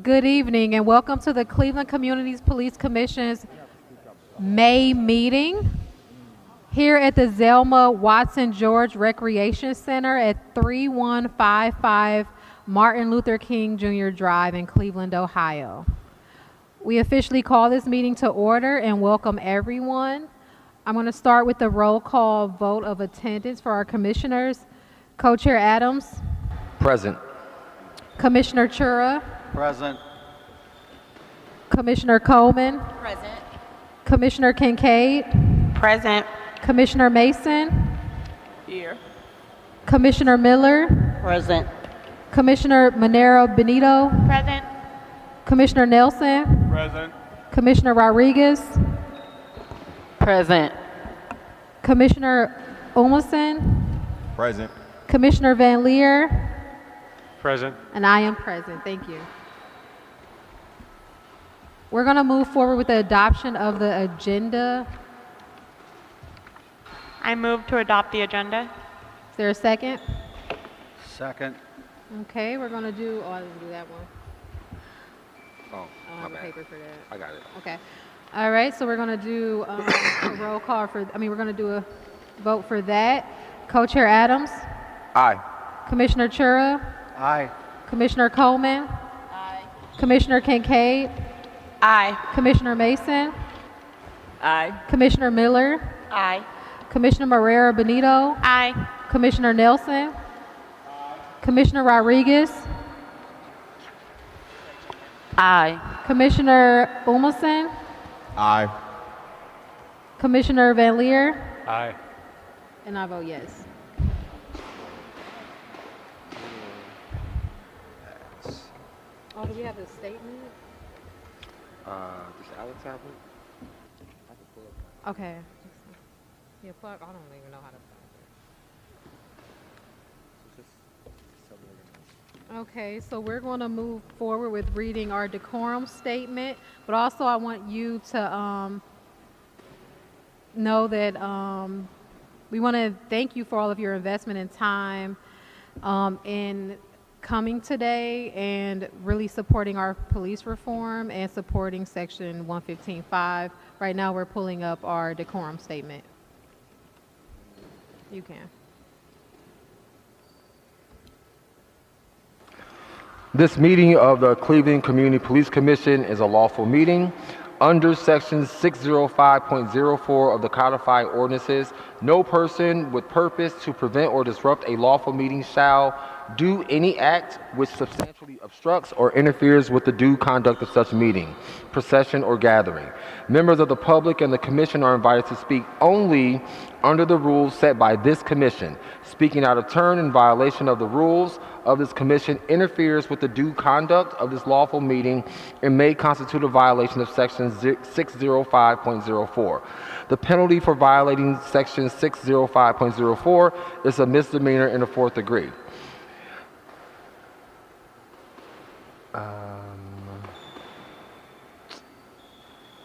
Good evening and welcome to the Cleveland Communities Police Commission's May meeting here at the Zelma Watson George Recreation Center at 3155 Martin Luther King Jr. Drive in Cleveland, Ohio. We officially call this meeting to order and welcome everyone. I'm going to start with the roll call vote of attendance for our commissioners. Co-Chair Adams. Present. Commissioner Chura. Present. Commissioner Coleman. Present. Commissioner Kincaid. Present. Commissioner Mason. Here. Commissioner Miller. Present. Commissioner Monero Benito. Present. Commissioner Nelson. Present. Commissioner Rodriguez. Present. Commissioner Omason. Present. Commissioner Van Leer. Present. And I am present. Thank you. We're going to move forward with the adoption of the agenda. I move to adopt the agenda. Is there a second? Second. Okay, we're going to do, I didn't do that one. Oh, I don't have a paper for that. I got it. Okay. All right, so we're going to do a roll call we're going to do a vote for that. Co-Chair Adams. Aye. Commissioner Chura. Aye. Commissioner Coleman. Aye. Commissioner Kincaid. Aye. Commissioner Mason. Aye. Commissioner Miller. Aye. Commissioner Marrera Benito. Aye. Commissioner Nelson. Commissioner Rodriguez. Aye. Commissioner Umason. Aye. Commissioner Van Leer. Aye. And I vote yes. Oh, do we have a statement? Does Alex have it? I can pull up. Okay. Yeah, plug. I don't even know how to find it. Okay, so we're going to move forward with reading our decorum statement, but also I want you to know that we want to thank you for all of your investment and time in coming today and really supporting our police reform and supporting Section 115.5. Right now we're pulling up our decorum statement. You can. This meeting of the Cleveland Community Police Commission is a lawful meeting. Under Section 605.04 of the codified ordinances, no person with purpose to prevent or disrupt a lawful meeting shall do any act which substantially obstructs or interferes with the due conduct of such meeting, procession, or gathering. Members of the public and the commission are invited to speak only under the rules set by this commission. Speaking out of turn in violation of the rules of this commission interferes with the due conduct of this lawful meeting and may constitute a violation of Section 605.04. The penalty for violating Section 605.04 is a misdemeanor in the fourth degree.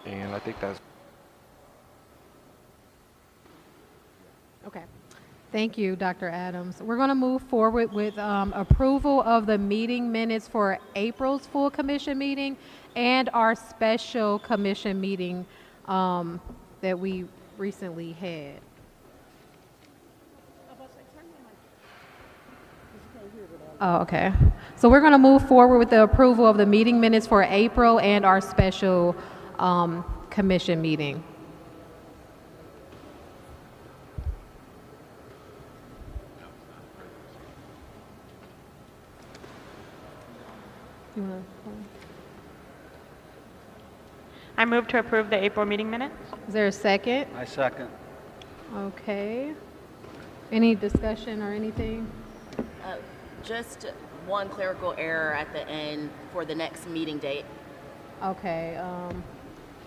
And I think that's... Okay. Thank you, Dr. Adams. We're going to move forward with approval of the meeting minutes for April's full commission meeting and our special commission meeting that we recently had. Oh, okay. So we're going to move forward with the approval of the meeting minutes for April and our special commission meeting. You wanna- I move to approve the April meeting minutes. Is there a second? I second. Okay. Any discussion or anything? Just one clerical error at the end for the next meeting date. Okay.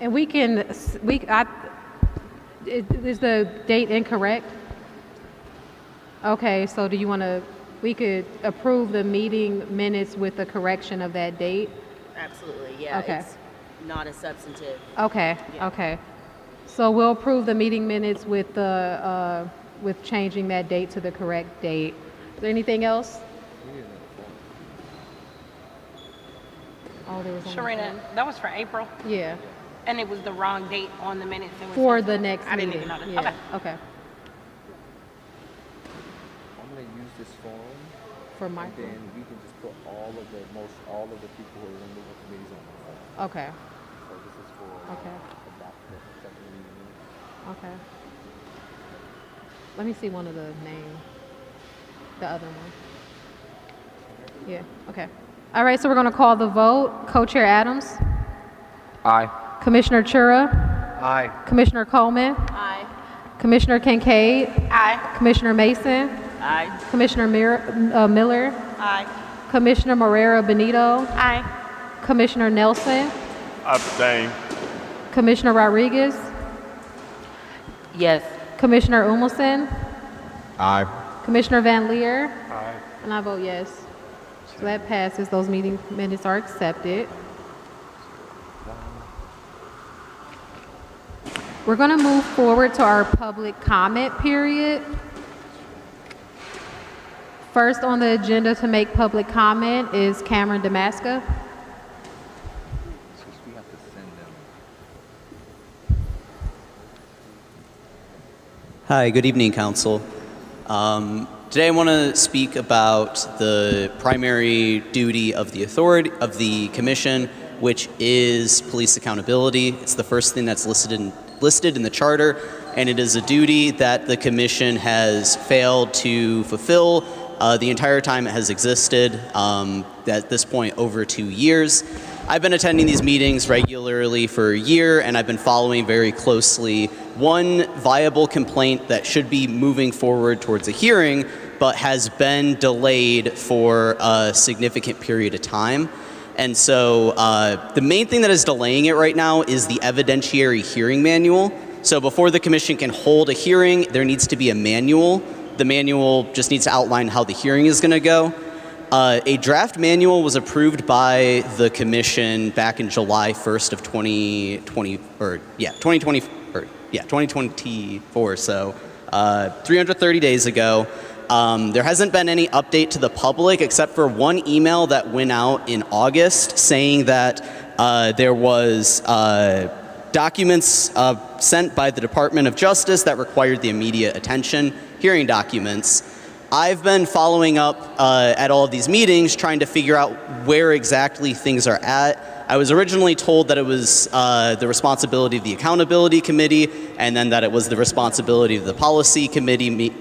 And we can, is the date incorrect? Okay, so do you want to, we could approve the meeting minutes with the correction of that date? Absolutely, yeah. Okay. It's not a substantive. Okay, Yeah. okay. So we'll approve the meeting minutes with the, with changing that date to the correct date. Is there anything else? Oh, there was only Sharina, one. that was for April, Yeah, and it was the wrong date on the minutes. It was for sent the to- next I meeting. didn't even know that. Yeah, Okay. okay. I'm gonna use this form, For and Michael. then we can just put all of the people who are in the committees on the form. Okay, So this is for okay, adopt the second reading. okay. Let me see one of the names. The other one. Yeah, okay. All right, so we're going to call the vote. Co-Chair Adams, Aye. Commissioner Chura, Aye. Commissioner Coleman, Aye. Commissioner Kincaid, Aye. Commissioner Mason, Aye. Commissioner Miller, Aye. Commissioner Morera Benito, Aye. Commissioner Nelson, Abstain. Commissioner Rodriguez, Yes. Commissioner Umelson, Aye. Commissioner Van Leer, Aye. and I vote yes. So that passes. Those meeting minutes are accepted. We're going to move forward to our public comment period. First on the agenda to make public comment is Cameron Damascus. So we have to send them. Hi, good evening, Council. Today I want to speak about the primary duty of the authority of the Commission, which is police accountability. It's the first thing that's listed in the Charter, and it is a duty that the Commission has failed to fulfill the entire time it has existed, at this point over 2 years. I've been attending these meetings regularly for a year, and I've been following very closely one viable complaint that should be moving forward towards a hearing, but has been delayed for a significant period of time. And so the main thing that is delaying it right now is the evidentiary hearing manual. So before the Commission can hold a hearing, there needs to be a manual. The manual just needs to outline how the hearing is going to go. A draft manual was approved by the Commission back in July 1st of 2024, so 330 days ago. There hasn't been any update to the public except for one email that went out in August saying that there was documents sent by the Department of Justice that required the immediate attention, hearing documents. I've been following up at all of these meetings trying to figure out where exactly things are at. I was originally told that it was the responsibility of the Accountability Committee, and then that it was the responsibility of the Policy Committee.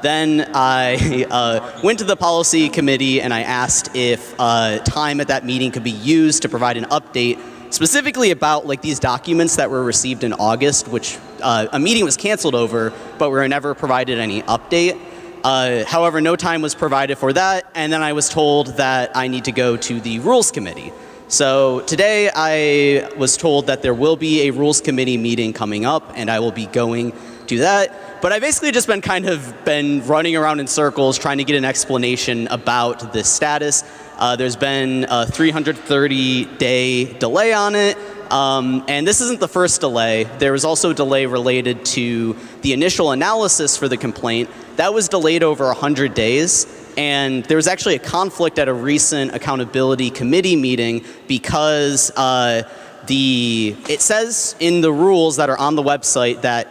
Then I went to the Policy Committee and I asked if time at that meeting could be used to provide an update specifically about like these documents that were received in August, which a meeting was canceled over, but we were never provided any update. However, no time was provided for that, and then I was told that I need to go to the Rules Committee. So today I was told that there will be a Rules Committee meeting coming up, and I will be going to that. But I basically just been running around in circles trying to get an explanation about this status. There's been a 330-day delay on it. And this isn't the first delay. There was also a delay related to the initial analysis for the complaint. That was delayed over 100 days. And there was actually a conflict at a recent accountability committee meeting because it says in the rules that are on the website that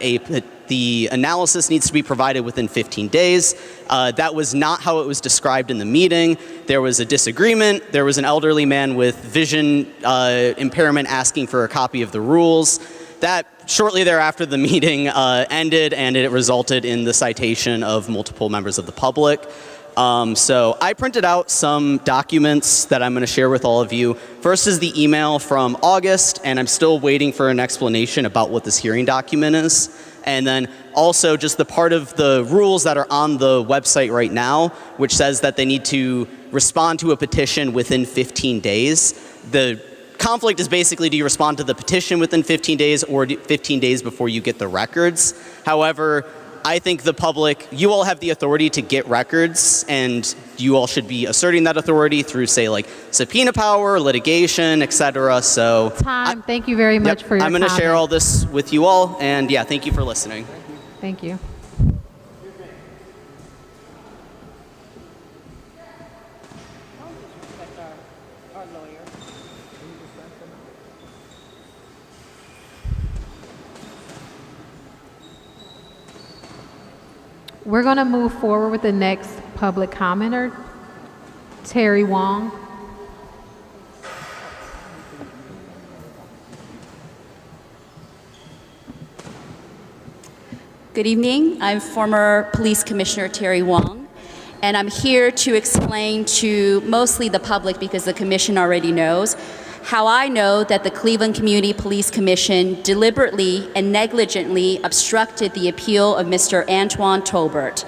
the analysis needs to be provided within 15 days. That was not how it was described in the meeting. There was a disagreement. There was an elderly man with vision impairment asking for a copy of the rules. That shortly thereafter the meeting ended, and it resulted in the citation of multiple members of the public. So I printed out some documents that I'm going to share with all of you. First is the email from August, and I'm still waiting for an explanation about what this hearing document is. And then also just the part of the rules that are on the website right now, which says that they need to respond to a petition within 15 days. The conflict is basically, do you respond to the petition within 15 days or 15 days before you get the records? However, I think the public, you all have the authority to get records, and you all should be asserting that authority through, say, like subpoena power, litigation, etc. So, thank you very much for your I'm going to share all this with you all, and yeah, thank you for listening. Thank you. We're going to move forward with the next public commenter, Terry Wong. Good evening. I'm former Police Commissioner Terry Wong, and I'm here to explain to mostly the public, because the Commission already knows, how I know that the Cleveland Community Police Commission deliberately and negligently obstructed the appeal of Mr. Antoine Tolbert,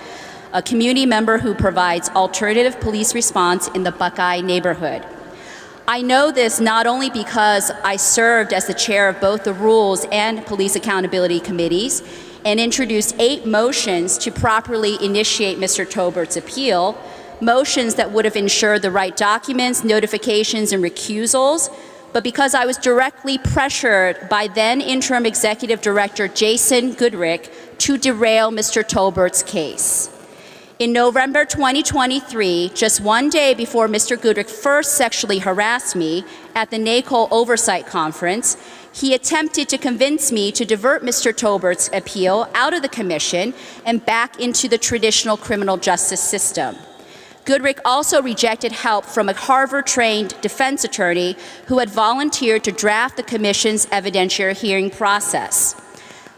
a community member who provides alternative police response in the Buckeye neighborhood. I know this not only because I served as the chair of both the Rules and Police Accountability Committees and introduced 8 motions to properly initiate Mr. Tolbert's appeal, motions that would have ensured the right documents, notifications, and recusals, but because I was directly pressured by then Interim Executive Director Jason Goodrick to derail Mr. Tolbert's case. In November 2023, just one day before Mr. Goodrick first sexually harassed me at the NACOL Oversight Conference, he attempted to convince me to divert Mr. Tolbert's appeal out of the commission and back into the traditional criminal justice system. Goodrick also rejected help from a Harvard-trained defense attorney who had volunteered to draft the commission's evidentiary hearing process.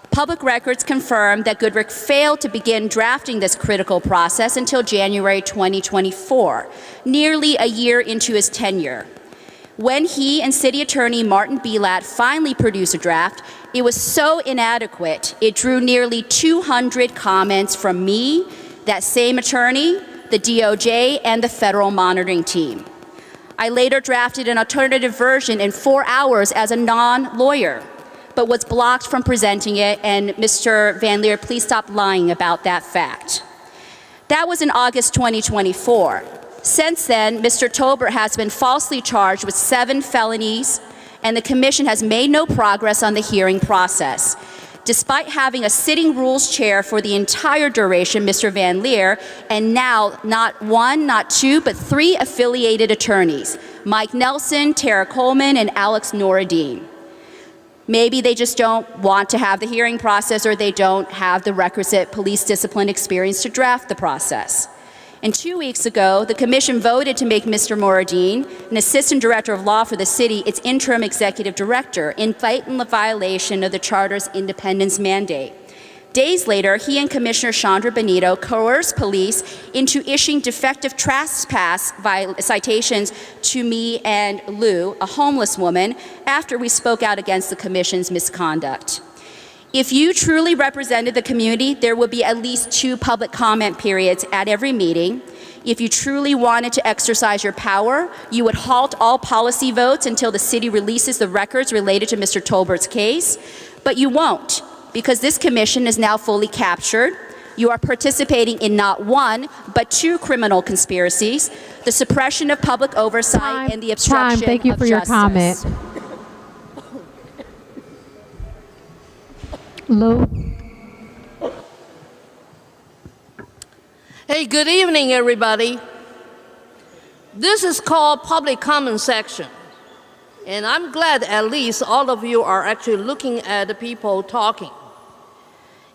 Public records confirm that Goodrick failed to begin drafting this critical process until January 2024, nearly a year into his tenure. When he and City Attorney Martin Belat finally produced a draft, it was so inadequate, it drew nearly 200 comments from me, that same attorney, the DOJ, and the federal monitoring team. I later drafted an alternative version in 4 hours as a non-lawyer, but was blocked from presenting it, and Mr. Van Leer, please stop lying about that fact. That was in August 2024. Since then, Mr. Tolbert has been falsely charged with 7 felonies, and the commission has made no progress on the hearing process. Despite having a sitting rules chair for the entire duration, Mr. Van Leer, and now not 1, not 2, but 3 affiliated attorneys, Mike Nelson, Tara Coleman, and Alex Noureddin. Maybe they just don't want to have the hearing process, or they don't have the requisite police discipline experience to draft the process. And 2 weeks ago, the commission voted to make Mr. Noureddin, an assistant director of law for the city, its interim executive director, in violation of the charter's independence mandate. Days later, he and Commissioner Chandra Benito coerced police into issuing defective trespass citations to me and Lou, a homeless woman, after we spoke out against the commission's misconduct. If you truly represented the community, there would be at least 2 public comment periods at every meeting. If you truly wanted to exercise your power, you would halt all policy votes until the city releases the records related to Mr. Tolbert's case, but you won't, because this commission is now fully captured. You are participating in not one, but two criminal conspiracies, the suppression of public oversight and the obstruction of justice. Thank you for your comment. Lou? Hey, good evening, everybody. This is called public comment section. And I'm glad at least all of you are actually looking at the people talking.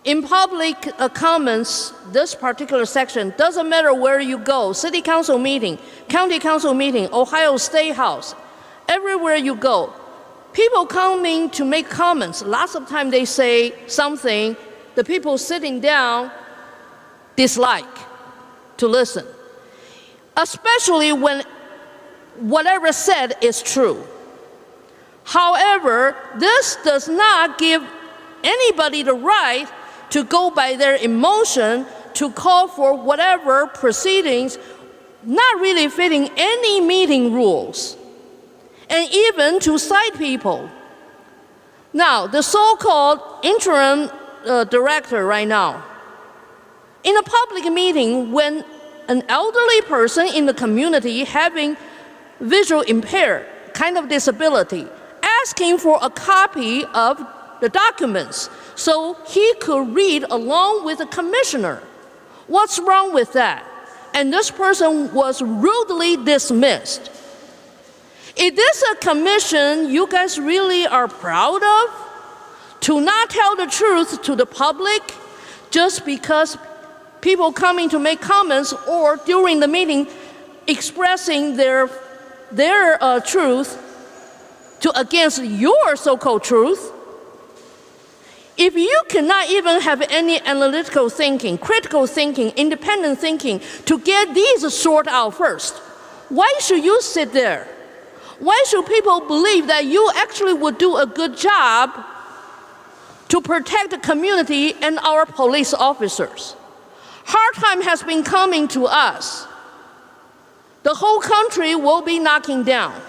In public comments, this particular section, doesn't matter where you go, city council meeting, county council meeting, Ohio State House, everywhere you go, people coming to make comments, lots of time they say something the people sitting down dislike to listen, especially when whatever said is true. However, this does not give anybody the right to go by their emotion to call for whatever proceedings not really fitting any meeting rules, and even to cite people. Now, the so-called interim director right now, in a public meeting when an elderly person in the community having visual impaired kind of disability, asking for a copy of the documents so he could read along with the commissioner. What's wrong with that? And this person was rudely dismissed. Is this a commission you guys really are proud of? To not tell the truth to the public just because people coming to make comments or during the meeting expressing their truth against your so-called truth? If you cannot even have any analytical thinking, critical thinking, independent thinking to get these sorted out first, why should you sit there? Why should people believe that you actually would do a good job to protect the community and our police officers? Hard time has been coming to us. The whole country will be knocking down.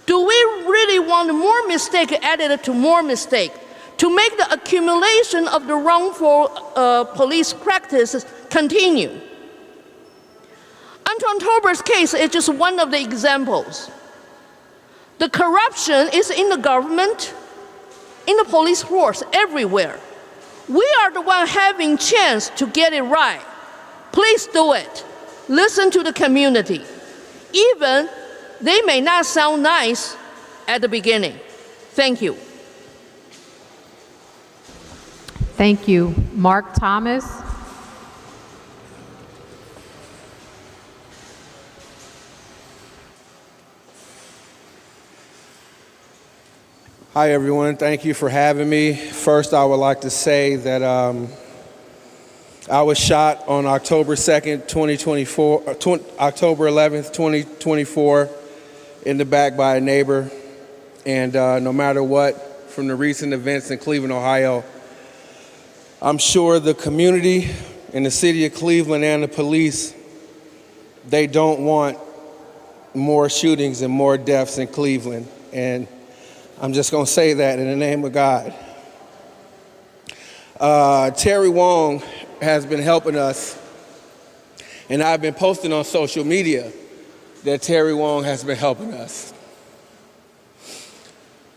Do we really want more mistake added to more mistake to make the accumulation of the wrongful police practices continue? Anton Tober's case is just one of the examples. The corruption is in the government, in the police force, everywhere. We are the one having chance to get it right. Please do it. Listen to the community. Even they may not sound nice at the beginning. Thank you. Thank you. Mark Thomas. Hi, everyone. Thank you for having me. First, I would like to say that I was shot on October 2nd, 2024, October 11th, 2024, in the back by a neighbor. And no matter what, from the recent events in Cleveland, Ohio, I'm sure the community in the city of Cleveland and the police, they don't want more shootings and more deaths in Cleveland. And I'm just going to say that in the name of God. Terry Wong has been helping us, and I've been posting on social media that Terry Wong has been helping us.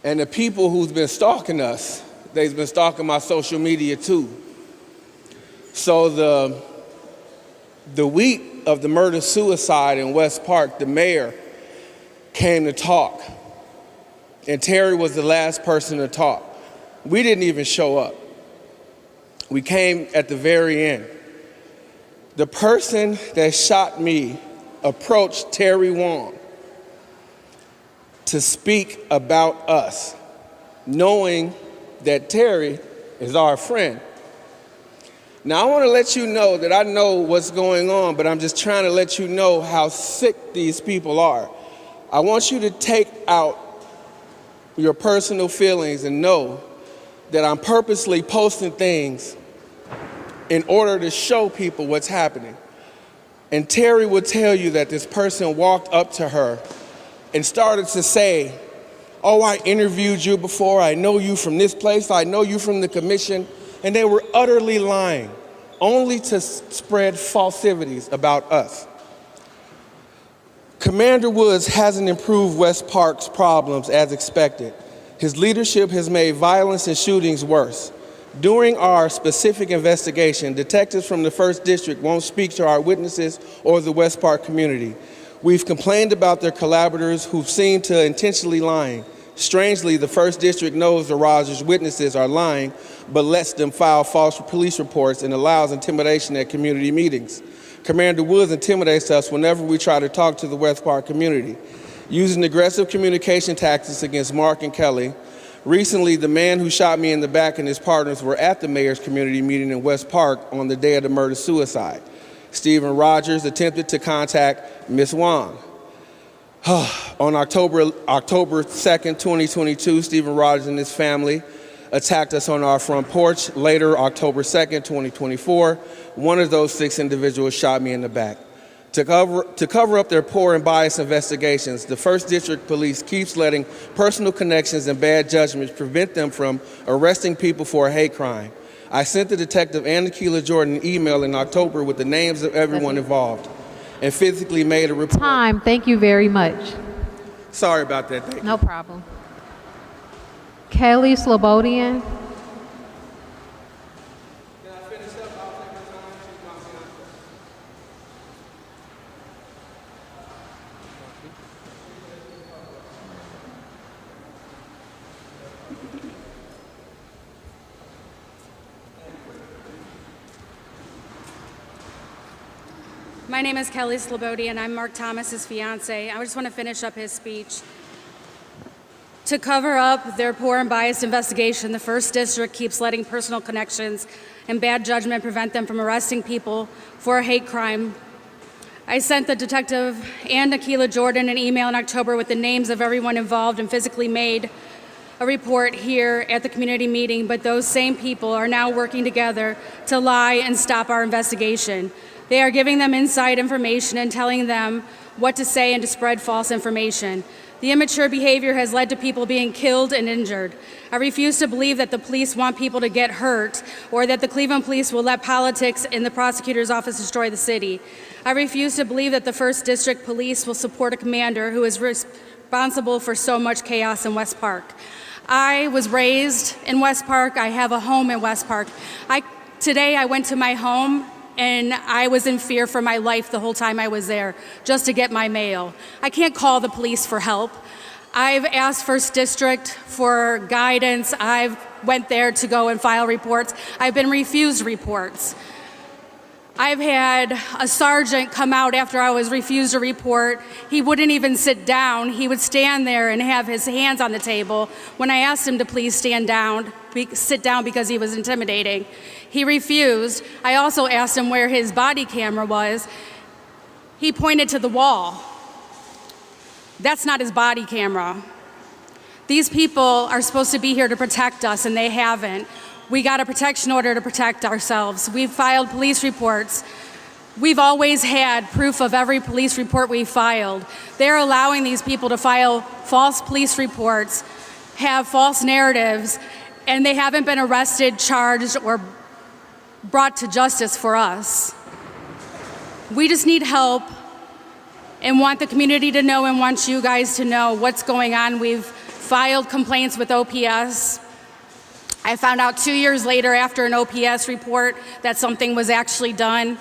And the people who's been stalking us, they've been stalking my social media too. So the week of the murder-suicide in West Park, the mayor came to talk. And Terry was the last person to talk. We didn't even show up. We came at the very end. The person that shot me approached Terry Wong to speak about us, knowing that Terry is our friend. Now, I want to let you know that I know what's going on, but I'm just trying to let you know how sick these people are. I want you to take out your personal feelings and know that I'm purposely posting things in order to show people what's happening. And Terry will tell you that this person walked up to her and started to say, "Oh, I interviewed you before. I know you from this place. I know you from the commission." And they were utterly lying only to spread falsities about us. Commander Woods hasn't improved West Park's problems as expected. His leadership has made violence and shootings worse. During our specific investigation, detectives from the 1st District won't speak to our witnesses or the West Park community. We've complained about their collaborators who seem to intentionally lying. Strangely, the 1st District knows the Rogers witnesses are lying, but lets them file false police reports and allows intimidation at community meetings. Commander Woods intimidates us whenever we try to talk to the West Park community, using aggressive communication tactics against Mark and Kelly. Recently, the man who shot me in the back and his partners were at the mayor's community meeting in West Park on the day of the murder-suicide. Stephen Rogers attempted to contact Ms. Wong. On October 2nd, 2022, Stephen Rogers and his family attacked us on our front porch. Later, October 2nd, 2024, one of those 6 individuals shot me in the back. To cover up their poor and biased investigations, the 1st District Police keeps letting personal connections and bad judgments prevent them from arresting people for a hate crime. I sent the detective Anna Keela Jordan an email in October with the names of everyone involved and physically made a report. Time. Thank you very much. Sorry about that. Thank you. No problem. Kelly Sabodian. My name is Kelly Sabodian. I'm Mark Thomas's fiance. I just want to finish up his speech. To cover up their poor and biased investigation, the 1st District keeps letting personal connections and bad judgment prevent them from arresting people for a hate crime. I sent the detective and Keela Jordan an email in October with the names of everyone involved and physically made a report here at the community meeting, but those same people are now working together to lie and stop our investigation. They are giving them inside information and telling them what to say and to spread false information. The immature behavior has led to people being killed and injured. I refuse to believe that the police want people to get hurt or that the Cleveland police will let politics in the prosecutor's office destroy the city. I refuse to believe that the 1st District Police will support a commander who is responsible for so much chaos in West Park. I was raised in West Park. I have a home in West Park. Today I went to my home and I was in fear for my life the whole time I was there, just to get my mail. I can't call the police for help. I've asked 1st District for guidance. I've went there to go and file reports. I've been refused reports. I've had a sergeant come out after I was refused a report. He wouldn't even sit down. He would stand there and have his hands on the table. When I asked him to please sit down because he was intimidating, he refused. I also asked him where his body camera was. He pointed to the wall. That's not his body camera. These people are supposed to be here to protect us, and they haven't. We got a protection order to protect ourselves. We've filed police reports. We've always had proof of every police report we filed. They're allowing these people to file false police reports, have false narratives, and they haven't been arrested, charged, or brought to justice for us. We just need help and want the community to know and want you guys to know what's going on. We've filed complaints with OPS. I found out 2 years later after an OPS report that something was actually done.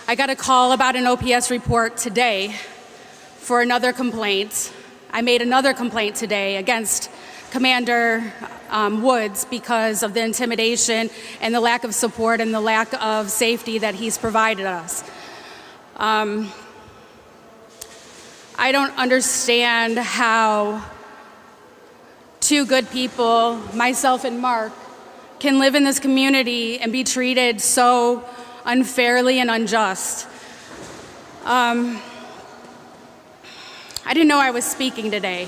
I got a call about an OPS report today for another complaint. I made another complaint today against Commander Woods because of the intimidation and the lack of support and the lack of safety that he's provided us. I don't understand how two good people, myself and Mark, can live in this community and be treated so unfairly and unjust. I didn't know I was speaking today.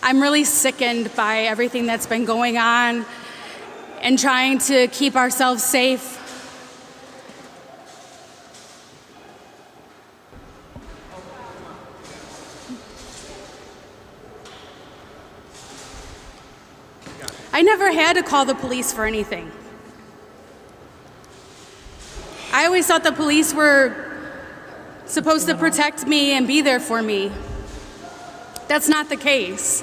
I'm really sickened by everything that's been going on and trying to keep ourselves safe. I never had to call the police for anything. I always thought the police were supposed to protect me and be there for me. That's not the case.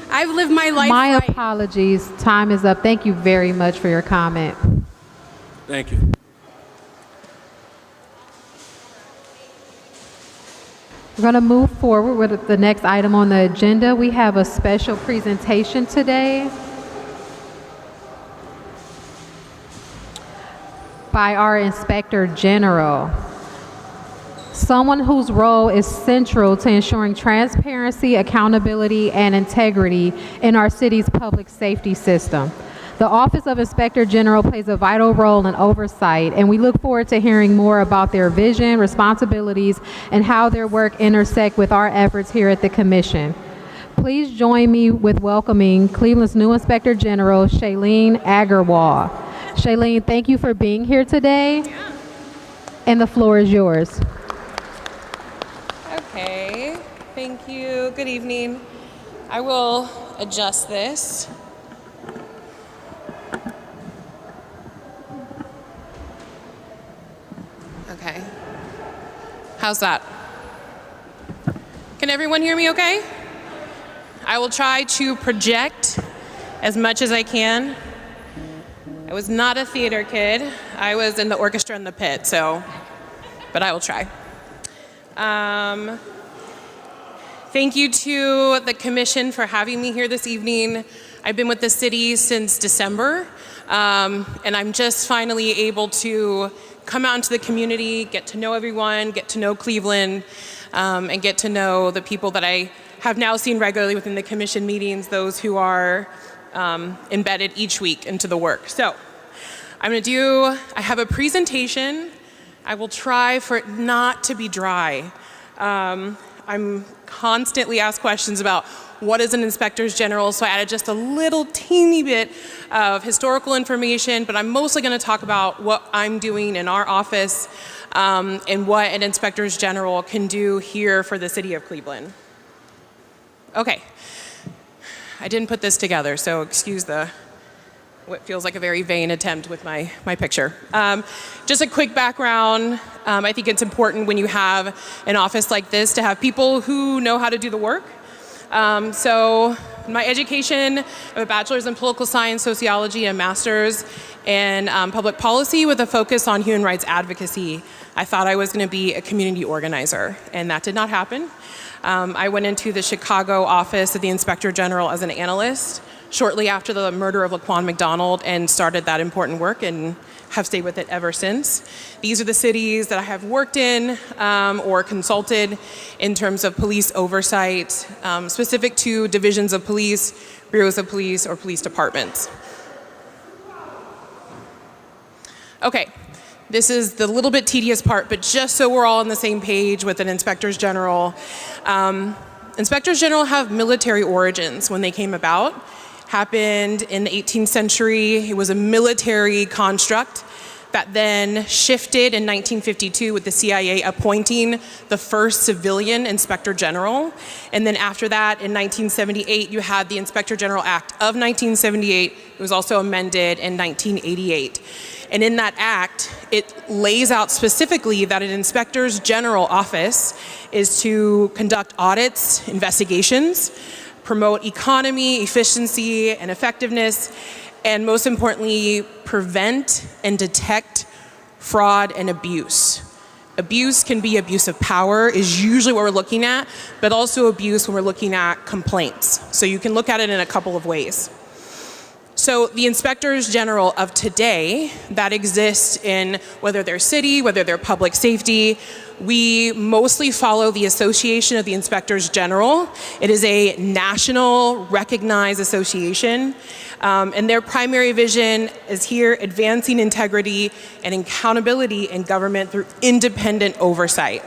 I've lived my life My right. apologies. Time is up. Thank you very much for your comment. Thank you. We're going to move forward with the next item on the agenda. We have a special presentation today by our Inspector General, someone whose role is central to ensuring transparency, accountability, and integrity in our city's public safety system. The Office of Inspector General plays a vital role in oversight, and we look forward to hearing more about their vision, responsibilities, and how their work intersect with our efforts here at the Commission. Please join me with welcoming Cleveland's new Inspector General, Shailene Agarwal. Shailene, thank you for being here today, and the floor is yours. Okay, thank you. Good evening. I will adjust this. Okay. How's that? Can everyone hear me okay? I will try to project as much as I can. I was not a theater kid. I was in the orchestra in the pit, but I will try. Thank you to the Commission for having me here this evening. I've been with the city since December, and I'm just finally able to come out into the community, get to know everyone, get to know Cleveland, and get to know the people that I have now seen regularly within the Commission meetings, those who are embedded each week into the work. So I have a presentation. I will try for it not to be dry. I'm constantly asked questions about what is an Inspector's General, so I added just a little teeny bit of historical information, but I'm mostly going to talk about what I'm doing in our office and what an Inspector's General can do here for the city of Cleveland. Okay, I didn't put this together, so excuse what feels like a very vain attempt with my picture. Just a quick background. I think it's important when you have an office like this to have people who know how to do the work. So my education, I have a bachelor's in political science, sociology, and a master's in public policy with a focus on human rights advocacy. I thought I was going to be a community organizer, and that did not happen. I went into the Chicago office of the Inspector General as an analyst shortly after the murder of Laquan McDonald and started that important work and have stayed with it ever since. These are the cities that I have worked in or consulted in terms of police oversight, specific to divisions of police, bureaus of police, or police departments. Okay, this is the little bit tedious part, but just so we're all on the same page with an Inspectors General. Inspectors General have military origins when they came about. Happened in the 18th century. It was a military construct that then shifted in 1952 with the CIA appointing the first civilian Inspector General. And then after that, in 1978, you had the Inspector General Act of 1978. It was also amended in 1988. And in that act, it lays out specifically that an Inspector's General office is to conduct audits, investigations, promote economy, efficiency, and effectiveness, and most importantly, prevent and detect fraud and abuse. Abuse can be abuse of power, is usually what we're looking at, but also abuse when we're looking at complaints. So you can look at it in a couple of ways. So the Inspectors General of today that exist in whether they're city, whether they're public safety, we mostly follow the Association of the Inspectors General. It is a national recognized association, and their primary vision is here advancing integrity and accountability in government through independent oversight.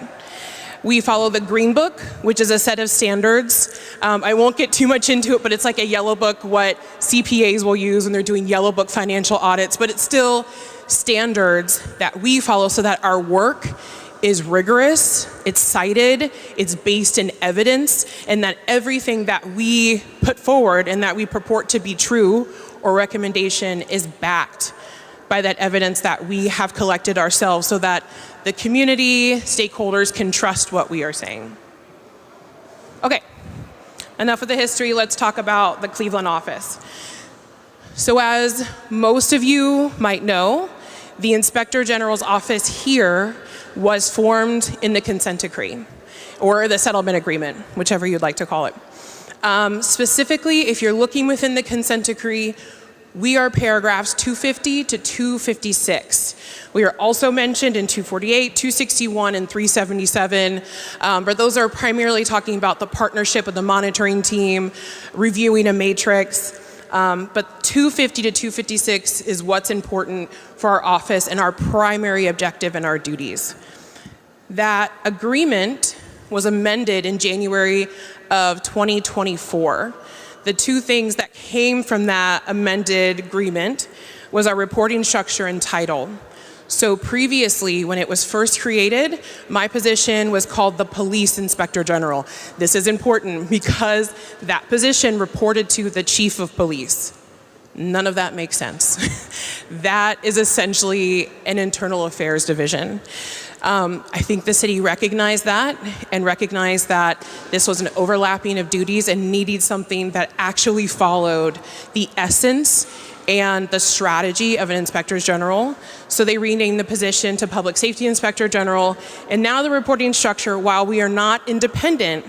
We follow the Green Book, which is a set of standards. I won't get too much into it, but it's like a yellow book, what CPAs will use when they're doing yellow book financial audits, but it's still standards that we follow so that our work is rigorous, it's cited, it's based in evidence, and that everything that we put forward and that we purport to be true or recommendation is backed by that evidence that we have collected ourselves so that the community, stakeholders can trust what we are saying. Okay, enough of the history. Let's talk about the Cleveland office. So as most of you might know, the Inspector General's office here was formed in the consent decree, or the settlement agreement, whichever you'd like to call it. Specifically, if you're looking within the consent decree, we are paragraphs 250 to 256. We are also mentioned in 248, 261, and 377, but those are primarily talking about the partnership with the monitoring team, reviewing a matrix. But 250 to 256 is what's important for our office and our primary objective and our duties. That agreement was amended in January of 2024. The two things that came from that amended agreement was our reporting structure and title. So previously, when it was first created, my position was called the Police Inspector General. This is important because that position reported to the Chief of Police. None of that makes sense. That is essentially an internal affairs division. I think the city recognized that and recognized that this was an overlapping of duties and needed something that actually followed the essence and the strategy of an Inspector General. So they renamed the position to Public Safety Inspector General. And now the reporting structure, while we are not independent,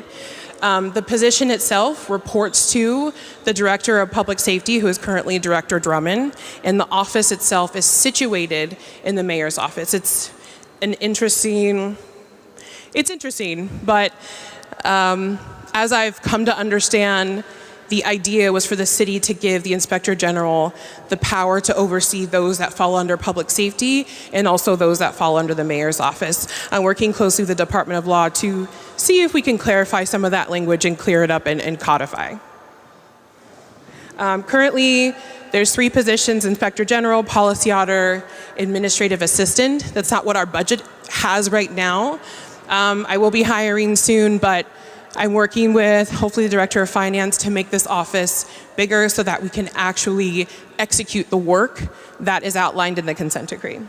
the position itself reports to the Director of Public Safety, who is currently Director Drummond, and the office itself is situated in the Mayor's office. It's interesting, but as I've come to understand, the idea was for the city to give the Inspector General the power to oversee those that fall under public safety and also those that fall under the Mayor's office. I'm working closely with the Department of Law to see if we can clarify some of that language and clear it up and codify. Currently, there's 3 positions: Inspector General, Policy Auditor, Administrative Assistant. That's not what our budget has right now. I will be hiring soon, but I'm working with, hopefully, the Director of Finance to make this office bigger so that we can actually execute the work that is outlined in the consent decree.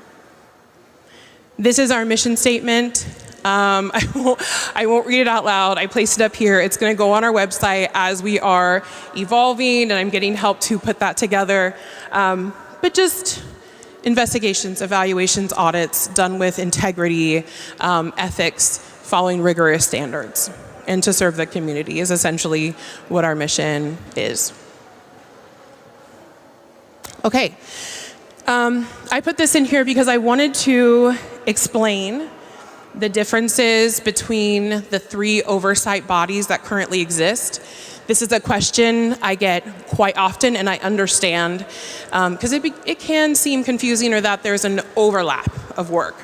This is our mission statement. I won't read it out loud. I placed it up here. It's going to go on our website as we are evolving, and I'm getting help to put that together. But just investigations, evaluations, audits done with integrity, ethics, following rigorous standards, and to serve the community is essentially what our mission is. Okay. I put this in here because I wanted to explain the differences between the 3 oversight bodies that currently exist. This is a question I get quite often, and I understand, because it can seem confusing or that there's an overlap of work.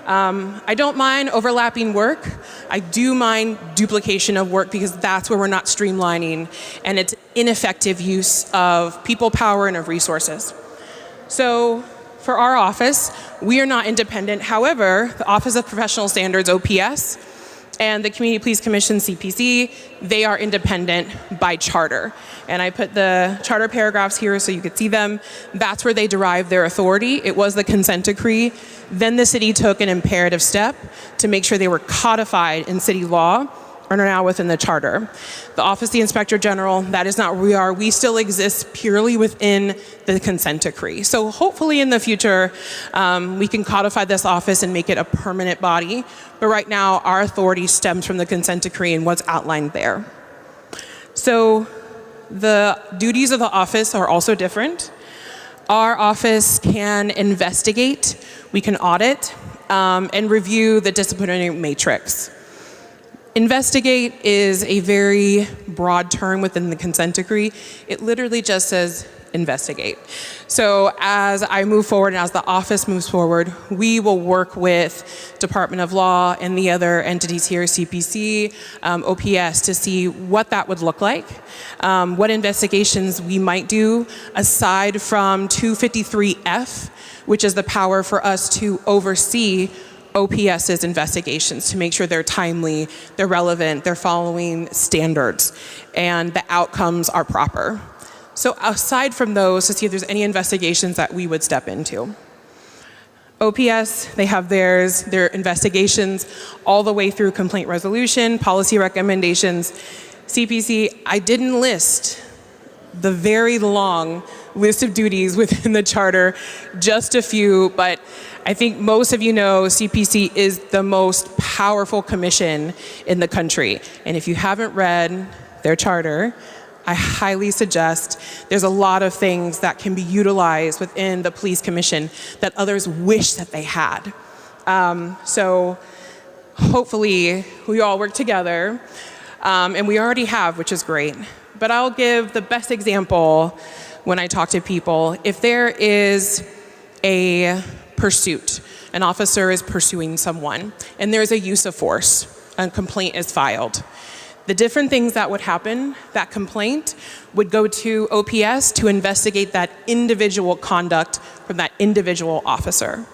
I don't mind overlapping work. I do mind duplication of work because that's where we're not streamlining, and it's ineffective use of people power and of resources. So for our office, we are not independent. However, the Office of Professional Standards, OPS, and the Community Police Commission, CPC, they are independent by charter. And I put the charter paragraphs here so you could see them. That's where they derive their authority. It was the consent decree. Then the city took an imperative step to make sure they were codified in city law and are now within the charter. The Office of the Inspector General, that is not where we are. We still exist purely within the consent decree. So hopefully in the future, we can codify this office and make it a permanent body. But right now, our authority stems from the consent decree and what's outlined there. So the duties of the office are also different. Our office can investigate, we can audit, and review the disciplinary matrix. Investigate is a very broad term within the consent decree. It literally just says investigate. So as I move forward and as the office moves forward, we will work with Department of Law and the other entities here, CPC, OPS, to see what that would look like, what investigations we might do aside from 253F, which is the power for us to oversee OPS's investigations to make sure they're timely, they're relevant, they're following standards, and the outcomes are proper. So aside from those, to see if there's any investigations that we would step into. OPS, they have their investigations all the way through complaint resolution, policy recommendations. CPC, I didn't list the very long list of duties within the charter, just a few, but I think most of you know CPC is the most powerful commission in the country. And if you haven't read their charter, I highly suggest. There's a lot of things that can be utilized within the police commission that others wish that they had. So hopefully we all work together, and we already have, which is great. But I'll give the best example when I talk to people. If there is a pursuit, an officer is pursuing someone, and there's a use of force, a complaint is filed. The different things that would happen, that complaint would go to OPS to investigate that individual conduct from that individual officer.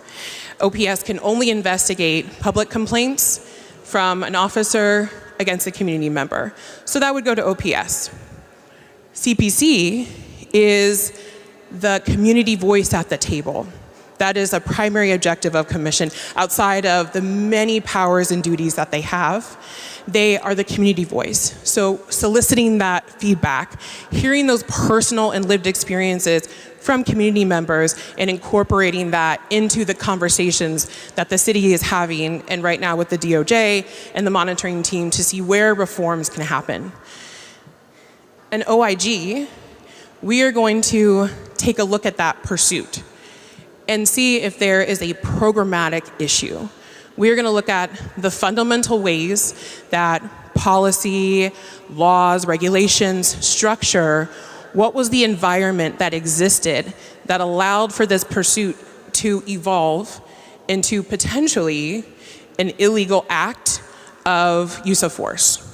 OPS can only investigate public complaints from an officer against a community member. So that would go to OPS. CPC is the community voice at the table. That is a primary objective of commission. Outside of the many powers and duties that they have, they are the community voice. So soliciting that feedback, hearing those personal and lived experiences from community members and incorporating that into the conversations that the city is having, and right now with the DOJ and the monitoring team, to see where reforms can happen. An OIG, we are going to take a look at that pursuit and see if there is a programmatic issue. We're going to look at the fundamental ways that policy, laws, regulations, structure, what was the environment that existed that allowed for this pursuit to evolve into potentially an illegal act of use of force.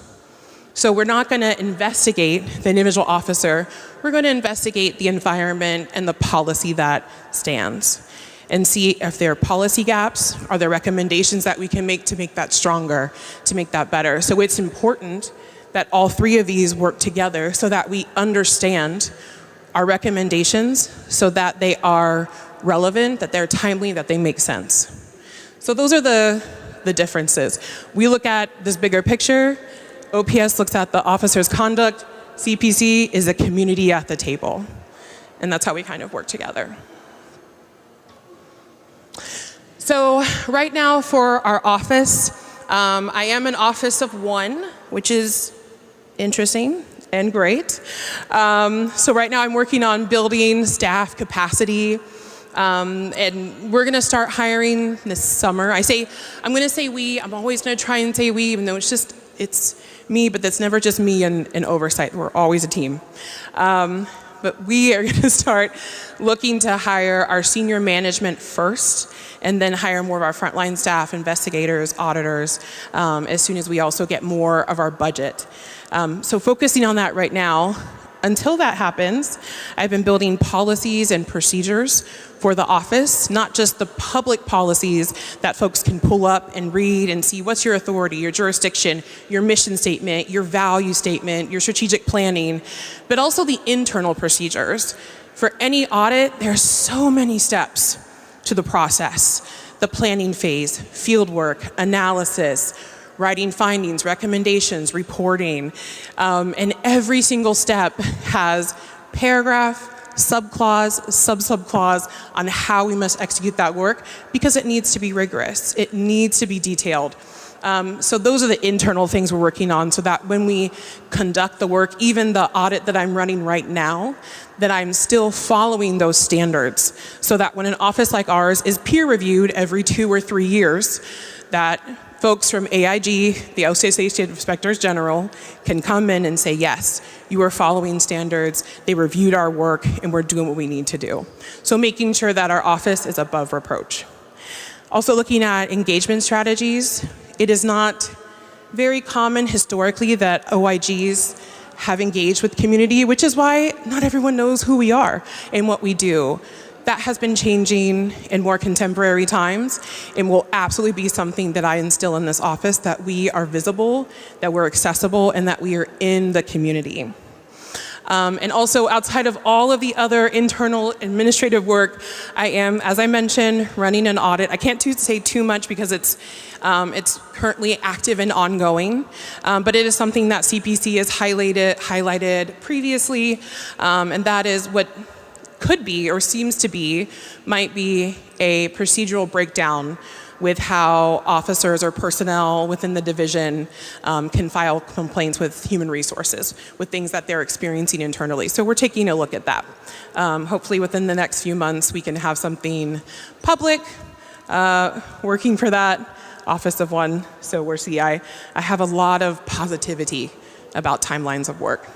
So we're not going to investigate the individual officer, we're going to investigate the environment and the policy that stands, and see if there are policy gaps, are there recommendations that we can make to make that stronger, to make that better. So it's important that all three of these work together so that we understand our recommendations so that they are relevant, that they're timely, that they make sense. So those are the differences. We look at this bigger picture, OPS looks at the officer's conduct, CPC is a community at the table. And that's how we kind of work together. So right now for our office, I am an office of one, which is interesting and great. So right now I'm working on building staff capacity, and we're gonna start hiring this summer. I'm gonna say we, I'm always gonna try and say we, even though it's me, but that's never just me and oversight. We're always a team. But we are gonna start looking to hire our senior management first, and then hire more of our frontline staff, investigators, auditors, as soon as we also get more of our budget. So focusing on that right now. Until that happens, I've been building policies and procedures for the office, not just the public policies that folks can pull up and read and see what's your authority, your jurisdiction, your mission statement, your value statement, your strategic planning, but also the internal procedures. For any audit, there's so many steps to the process. The planning phase, field work, analysis, writing findings, recommendations, reporting, and every single step has paragraph, subclause, sub-subclause on how we must execute that work, because it needs to be rigorous. It needs to be detailed. So those are the internal things we're working on, so that when we conduct the work, even the audit that I'm running right now, that I'm still following those standards, so that when an office like ours is peer reviewed every 2 or 3 years, that folks from AIG, the Association of Inspectors General, can come in and say, yes, you are following standards, they reviewed our work, and we're doing what we need to do. So making sure that our office is above reproach. Also looking at engagement strategies. It is not very common historically that OIGs have engaged with community, which is why not everyone knows who we are and what we do. That has been changing in more contemporary times, and will absolutely be something that I instill in this office, that we are visible, that we're accessible, and that we are in the community. And also outside of all of the other internal administrative work, I am, as I mentioned, running an audit. I can't say too much because it's currently active and ongoing, but it is something that CPC has highlighted previously, and that is what could be or seems to be, might be a procedural breakdown with how officers or personnel within the division can file complaints with human resources, with things that they're experiencing internally. So we're taking a look at that. Hopefully within the next few months we can have something public, working for that, Office of One. So we'll see. I have a lot of positivity about timelines of work.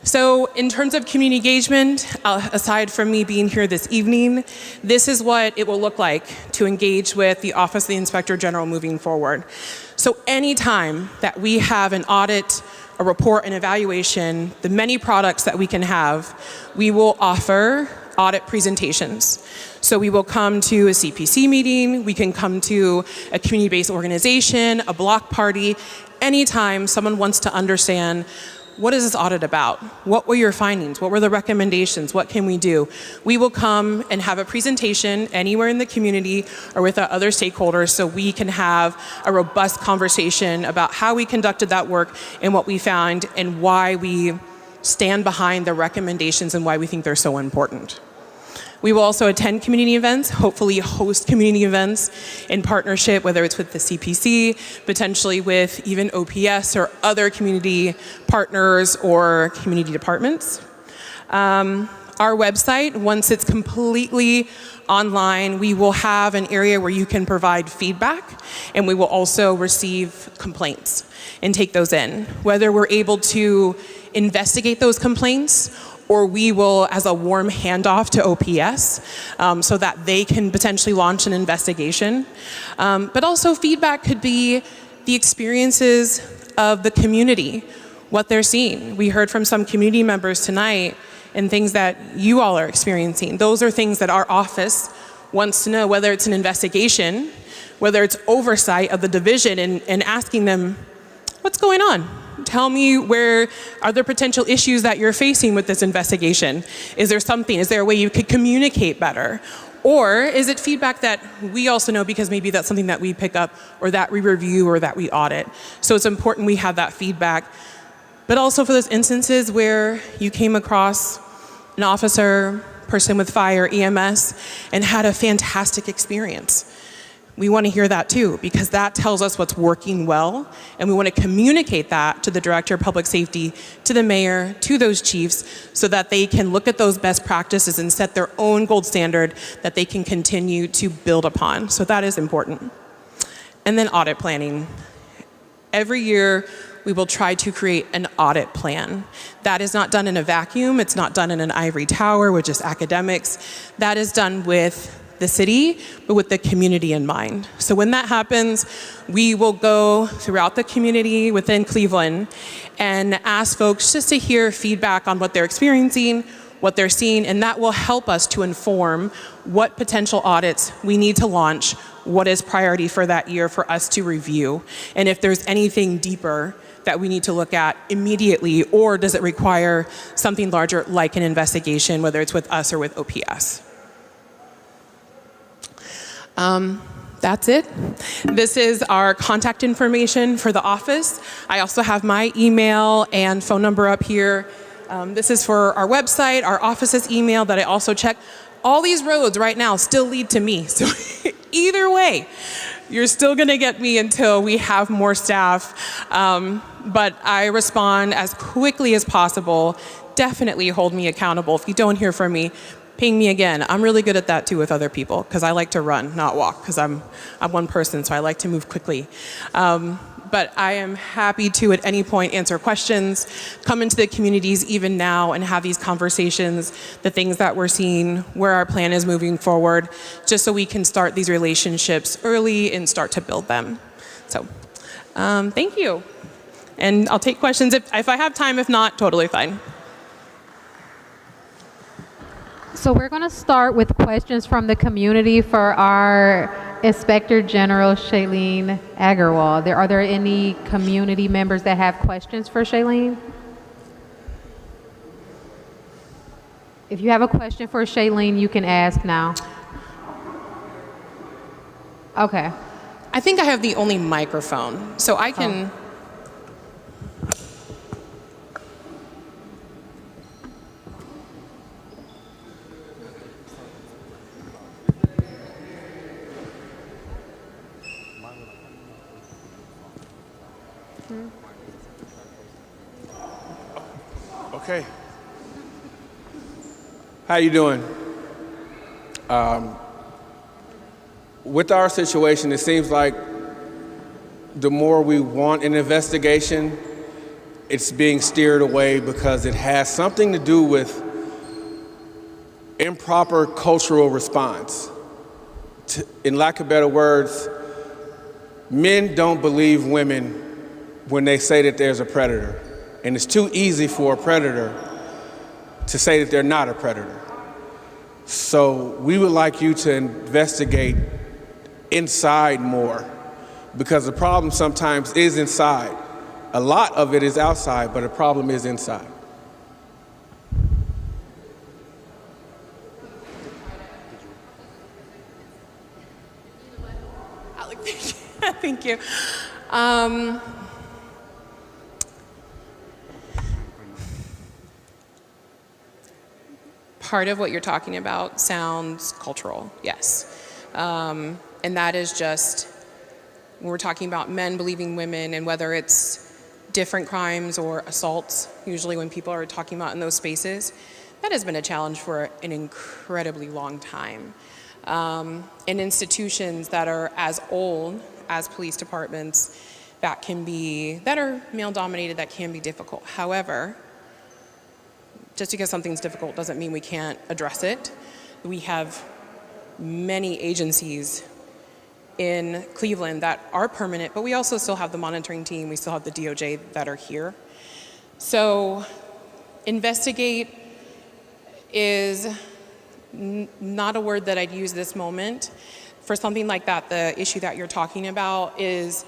So in terms of community engagement, aside from me being here this evening, this is what it will look like to engage with the Office of the Inspector General moving forward. So anytime that we have an audit, a report, an evaluation, the many products that we can have, we will offer audit presentations. So we will come to a CPC meeting, we can come to a community-based organization, a block party, anytime someone wants to understand what is this audit about? What were your findings? What were the recommendations? What can we do? We will come and have a presentation anywhere in the community or with our other stakeholders so we can have a robust conversation about how we conducted that work and what we found and why we stand behind the recommendations and why we think they're so important. We will also attend community events, hopefully host community events in partnership, whether it's with the CPC, potentially with even OPS or other community partners or community departments. Our website, once it's completely online, we will have an area where you can provide feedback, and we will also receive complaints and take those in. Whether we're able to investigate those complaints or we will as a warm handoff to OPS so that they can potentially launch an investigation. But also feedback could be the experiences of the community, what they're seeing. We heard from some community members tonight and things that you all are experiencing. Those are things that our office wants to know, whether it's an investigation, whether it's oversight of the division and asking them, what's going on? Tell me where are there potential issues that you're facing with this investigation? Is there something, is there a way you could communicate better? Or is it feedback that we also know because maybe that's something that we pick up or that we review or that we audit? So it's important we have that feedback. But also for those instances where you came across an officer, person with fire, EMS, and had a fantastic experience. We want to hear that too, because that tells us what's working well, and we want to communicate that to the Director of Public Safety, to the mayor, to those chiefs, so that they can look at those best practices and set their own gold standard that they can continue to build upon. So that is important. And then audit planning. Every year, we will try to create an audit plan. That is not done in a vacuum. It's not done in an ivory tower with just academics. That is done with the city, but with the community in mind. So when that happens, we will go throughout the community within Cleveland and ask folks just to hear feedback on what they're experiencing, what they're seeing, and that will help us to inform what potential audits we need to launch, what is priority for that year for us to review, and if there's anything deeper that we need to look at immediately, or does it require something larger like an investigation, whether it's with us or with OPS. That's it. This is our contact information for the office. I also have my email and phone number up here. This is for our website, our office's email that I also check. All these roads right now still lead to me. So either way, you're still going to get me until we have more staff. But I respond as quickly as possible. Definitely hold me accountable. If you don't hear from me, ping me again. I'm really good at that too with other people because I like to run, not walk, because I'm one person, so I like to move quickly. But I am happy to at any point answer questions, come into the communities even now and have these conversations, the things that we're seeing, where our plan is moving forward, just so we can start these relationships early and start to build them. So thank you. And I'll take questions if I have time. If not, totally fine. So we're going to start with questions from the community for our Inspector General, Shailene Agarwal. Are there any community members that have questions for Shailene? If you have a question for Shailene, you can ask now. Okay. I think I have the only microphone, so I can. Okay. How you doing? With our situation, it seems like the more we want an investigation, it's being steered away because it has something to do with improper cultural response. In lack of better words, men don't believe women when they say that there's a predator. And it's too easy for a predator to say that they're not a predator. So we would like you to investigate inside more, because the problem sometimes is inside. A lot of it is outside, but the problem is inside. Thank you. Part of what you're talking about sounds cultural, yes. And that is just, when we're talking about men believing women, and whether it's different crimes or assaults, usually when people are talking about in those spaces, that has been a challenge for an incredibly long time. In institutions that are as old as police departments, that are male dominated, that can be difficult. However, just because something's difficult doesn't mean we can't address it. We have many agencies in Cleveland that are permanent, but we also still have the monitoring team, we still have the DOJ that are here. So investigate is not a word that I'd use this moment. For something like that, the issue that you're talking about is,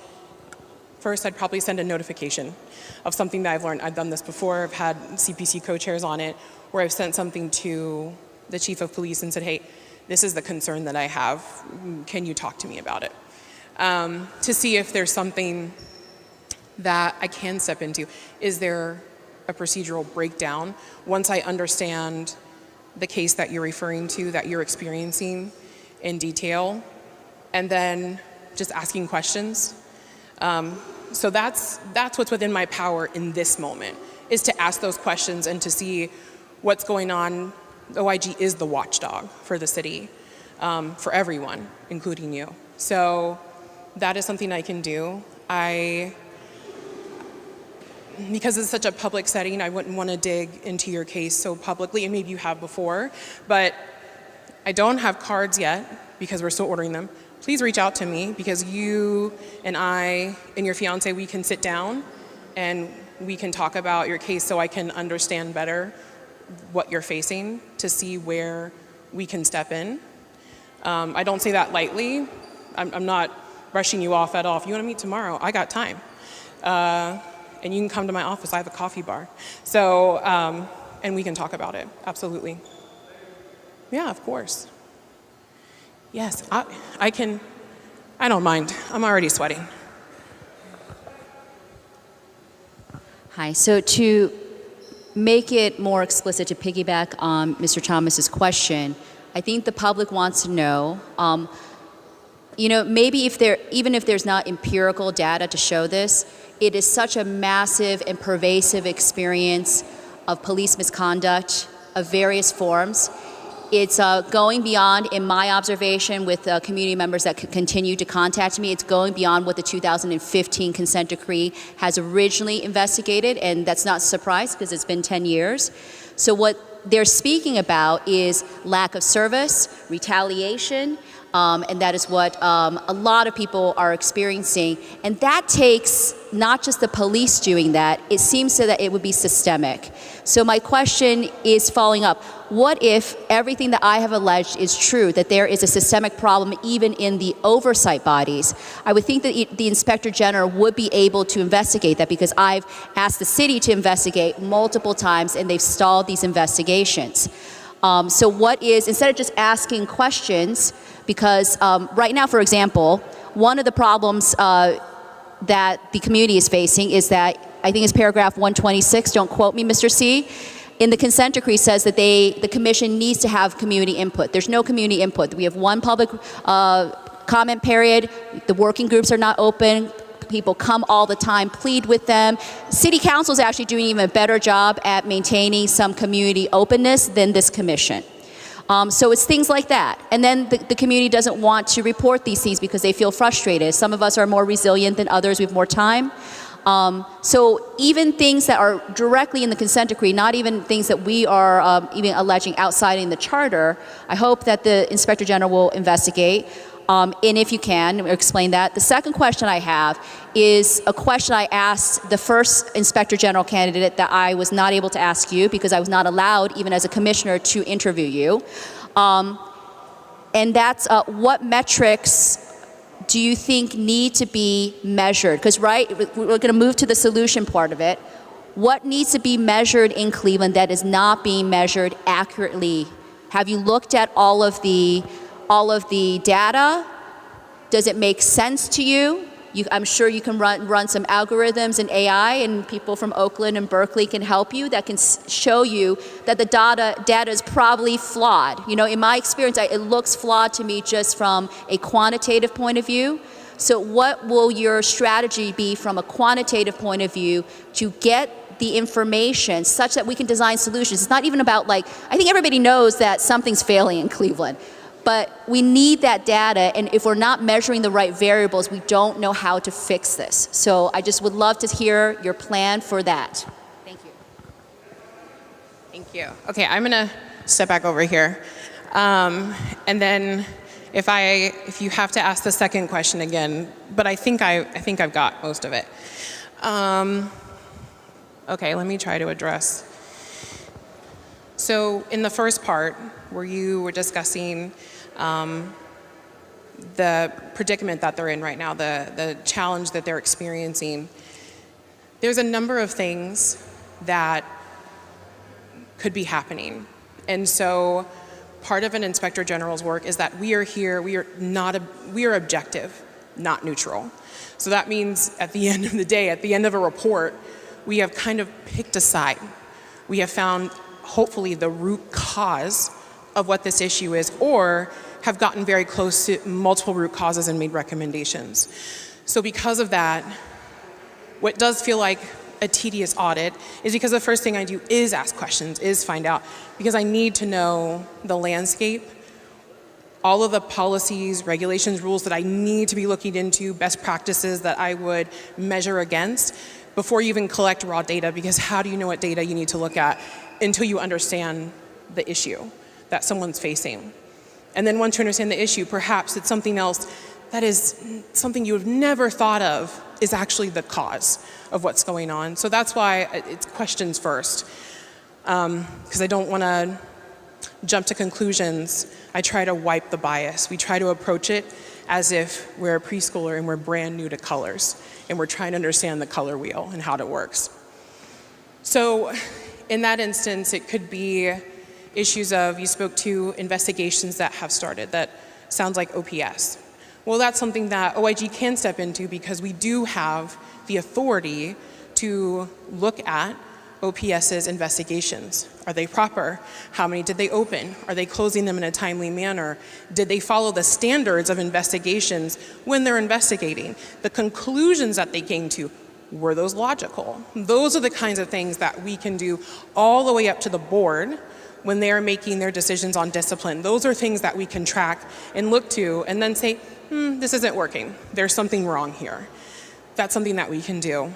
first, I'd probably send a notification of something that I've learned. I've done this before. I've had CPC co-chairs on it, where I've sent something to the chief of police and said, hey, this is the concern that I have. Can you talk to me about it? To see if there's something that I can step into. Is there a procedural breakdown? Once I understand the case that you're referring to, that you're experiencing in detail, and then just asking questions. So that's what's within my power in this moment, is to ask those questions and to see what's going on. OIG is the watchdog for the city, for everyone, including you. So that is something I can do. Because it's such a public setting, I wouldn't want to dig into your case so publicly, and maybe you have before, but I don't have cards yet because we're still ordering them. Please reach out to me, because you and I and your fiance, we can sit down and we can talk about your case so I can understand better what you're facing, to see where we can step in. I don't say that lightly. I'm not rushing you off at all. If you want to meet tomorrow, I got time. And you can come to my office. I have a coffee bar. So, and we can talk about it. Absolutely. Yeah, of course. Yes, I can. I don't mind. I'm already sweating. Hi. So to make it more explicit, to piggyback on Mr. Thomas's question, I think the public wants to know, maybe even if there's not empirical data to show this, it is such a massive and pervasive experience of police misconduct of various forms. It's going beyond, in my observation with community members that continue to contact me, it's going beyond what the 2015 consent decree has originally investigated, and that's not a surprise because it's been 10 years. So what they're speaking about is lack of service, retaliation, and that is what a lot of people are experiencing. And that takes not just the police doing that, it seems so that it would be systemic. So my question is following up. What if everything that I have alleged is true, that there is a systemic problem even in the oversight bodies? I would think that the Inspector General would be able to investigate that, because I've asked the city to investigate multiple times and they've stalled these investigations. So what is, instead of just asking questions, because right now, for example, one of the problems that the community is facing is that, I think it's paragraph 126, don't quote me, Mr. C, in the consent decree says that the commission needs to have community input. There's no community input. We have one public comment period. The working groups are not open. People come all the time, plead with them. City Council is actually doing even a better job at maintaining some community openness than this commission. So it's things like that. And then the community doesn't want to report these things because they feel frustrated. Some of us are more resilient than others. We have more time. So even things that are directly in the consent decree, not even things that we are even alleging outside in the charter, I hope that the Inspector General will investigate. And if you can, explain that. The second question I have is a question I asked the first Inspector General candidate that I was not able to ask you because I was not allowed, even as a commissioner, to interview you. And that's what metrics do you think need to be measured? Because, right, we're going to move to the solution part of it. What needs to be measured in Cleveland that is not being measured accurately? Have you looked at all of the data? Does it make sense to you? I'm sure you can run some algorithms and AI, and people from Oakland and Berkeley can help you that can show you that the data is probably flawed. You know, in my experience, it looks flawed to me just from a quantitative point of view. So what will your strategy be from a quantitative point of view to get the information such that we can design solutions? It's not even about, like, I think everybody knows that something's failing in Cleveland. But we need that data, and if we're not measuring the right variables, we don't know how to fix this. So I just would love to hear your plan for that. Thank you. Thank you. Okay, I'm going to step back over here. And then if you have to ask the second question again, but I think I've got most of it. Okay, let me try to address. So in the first part, where you were discussing the predicament that they're in right now, the challenge that they're experiencing, there's a number of things that could be happening. And so part of an Inspector General's work is that we are here, we are objective, not neutral. So that means at the end of the day, at the end of a report, we have kind of picked a side. We have found, hopefully, the root cause of what this issue is, or have gotten very close to multiple root causes and made recommendations. So because of that, what does feel like a tedious audit is because the first thing I do is ask questions, is find out, because I need to know the landscape, all of the policies, regulations, rules that I need to be looking into, best practices that I would measure against before you even collect raw data, because how do you know what data you need to look at until you understand the issue that someone's facing? And then once you understand the issue, perhaps it's something else that is something you have never thought of is actually the cause of what's going on. So that's why it's questions first. Because I don't want to jump to conclusions. I try to wipe the bias. We try to approach it as if we're a preschooler and we're brand new to colors, and we're trying to understand the color wheel and how it works. So in that instance, it could be issues of, you spoke to investigations that have started, that sounds like OPS. Well, that's something that OIG can step into because we do have the authority to look at OPS's investigations. Are they proper? How many did they open? Are they closing them in a timely manner? Did they follow the standards of investigations when they're investigating? The conclusions that they came to, were those logical? Those are the kinds of things that we can do all the way up to the board when they're making their decisions on discipline. Those are things that we can track and look to and then say, this isn't working. There's something wrong here. That's something that we can do.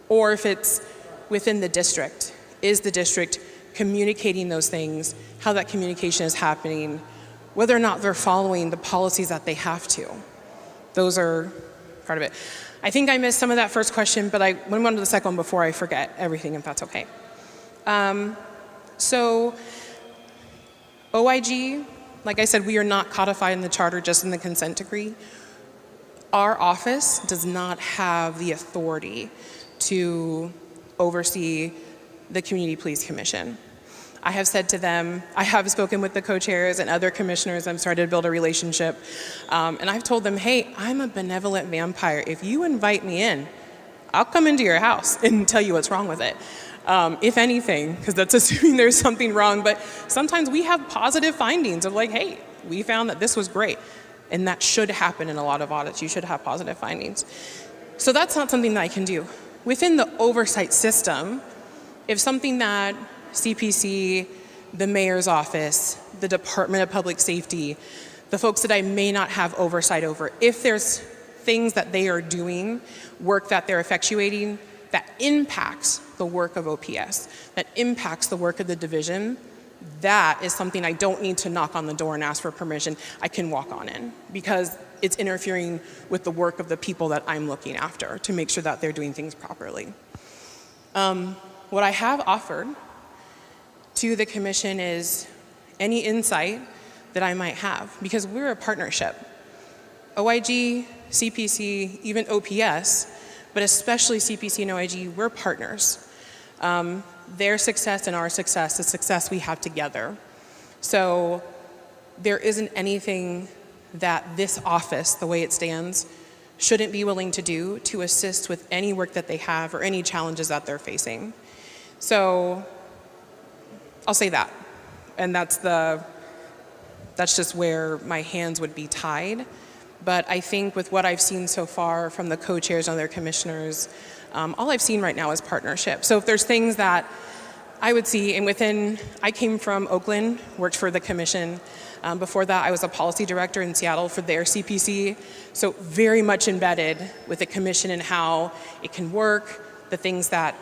Or if it's within the district, is the district communicating those things, how that communication is happening, whether or not they're following the policies that they have to. Those are part of it. I think I missed some of that first question, but I went on to the second one before I forget everything, if that's okay. So OIG, like I said, we are not codified in the charter, just in the consent decree. Our office does not have the authority to oversee the Community Police Commission. I have said to them, I have spoken with the co-chairs and other commissioners. I've started to build a relationship. And I've told them, hey, I'm a benevolent vampire. If you invite me in, I'll come into your house and tell you what's wrong with it. If anything, because that's assuming there's something wrong. But sometimes we have positive findings of like, hey, we found that this was great. And that should happen in a lot of audits. You should have positive findings. So that's not something that I can do. Within the oversight system, if something that CPC, the mayor's office, the Department of Public Safety, the folks that I may not have oversight over, if there's things that they are doing, work that they're effectuating, that impacts the work of OPS, that impacts the work of the division, that is something I don't need to knock on the door and ask for permission. I can walk on in because it's interfering with the work of the people that I'm looking after to make sure that they're doing things properly. What I have offered to the commission is any insight that I might have, because we're a partnership. OIG, CPC, even OPS, but especially CPC and OIG, we're partners. Their success and our success, the success we have together. So there isn't anything that this office, the way it stands, shouldn't be willing to do to assist with any work that they have or any challenges that they're facing. So I'll say that. And that's just where my hands would be tied. But I think with what I've seen so far from the co-chairs and other commissioners, all I've seen right now is partnership. So if there's things that I would see, and I came from Oakland, worked for the commission. Before that, I was a policy director in Seattle for their CPC. So very much embedded with the commission and how it can work, the things that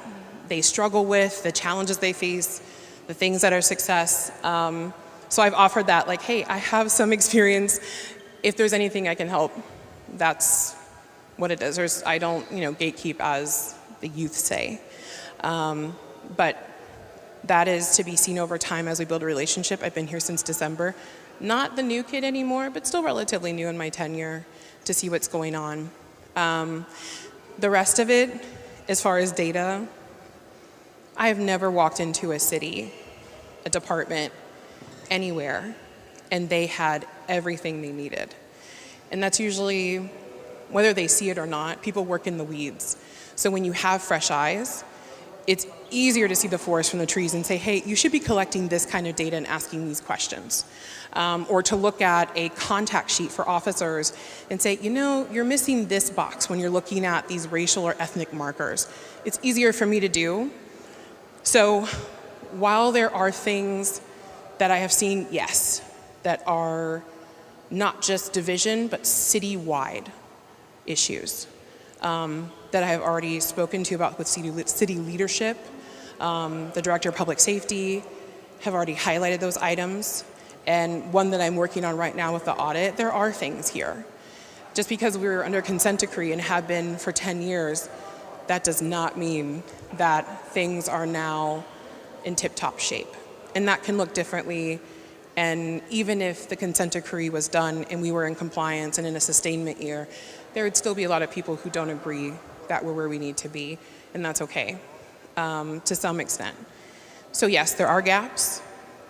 they struggle with, the challenges they face, the things that are success. So I've offered that, like, hey, I have some experience. If there's anything I can help, that's what it is. I don't, gatekeep, as the youth say. But that is to be seen over time as we build a relationship. I've been here since December. Not the new kid anymore, but still relatively new in my tenure to see what's going on. The rest of it, as far as data, I have never walked into a city, a department, anywhere, and they had everything they needed. And that's usually, whether they see it or not, people work in the weeds. So when you have fresh eyes, it's easier to see the forest from the trees and say, hey, you should be collecting this kind of data and asking these questions. Or to look at a contact sheet for officers and say, you're missing this box when you're looking at these racial or ethnic markers. It's easier for me to do. So while there are things that I have seen, yes, that are not just division, but citywide issues that I have already spoken to about with city leadership. The Director of Public Safety have already highlighted those items. And one that I'm working on right now with the audit, there are things here. Just because we're under consent decree and have been for 10 years, that does not mean that things are now in tip-top shape. And that can look differently. And even if the consent decree was done and we were in compliance and in a sustainment year, there would still be a lot of people who don't agree that we're where we need to be, and that's okay, to some extent. So yes, there are gaps.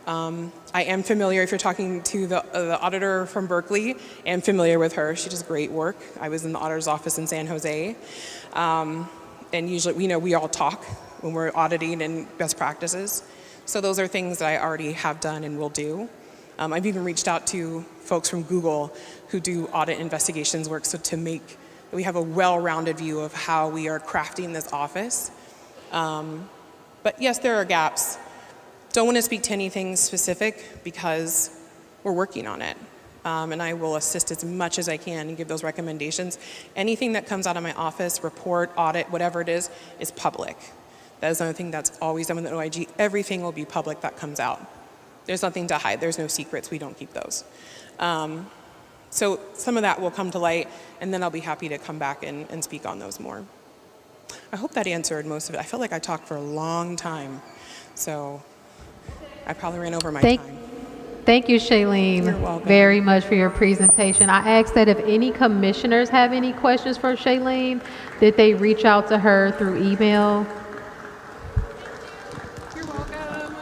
I am familiar, if you're talking to the auditor from Berkeley, I am familiar with her. She does great work. I was in the auditor's office in San Jose. And usually, we all talk when we're auditing and best practices. So those are things that I already have done and will do. I've even reached out to folks from Google who do audit investigations work, so to make we have a well-rounded view of how we are crafting this office. But yes, there are gaps. Don't want to speak to anything specific because we're working on it. And I will assist as much as I can and give those recommendations. Anything that comes out of my office, report, audit, whatever it is public. That is another thing that's always done with the OIG. Everything will be public that comes out. There's nothing to hide. There's no secrets. We don't keep those. So some of that will come to light, and then I'll be happy to come back and speak on those more. I hope that answered most of it. I felt like I talked for a long time, so I probably ran over my time. Thank you, Shailene, very much for your presentation. I asked that if any commissioners have any questions for Shailene, that they reach out to her through email. You're welcome.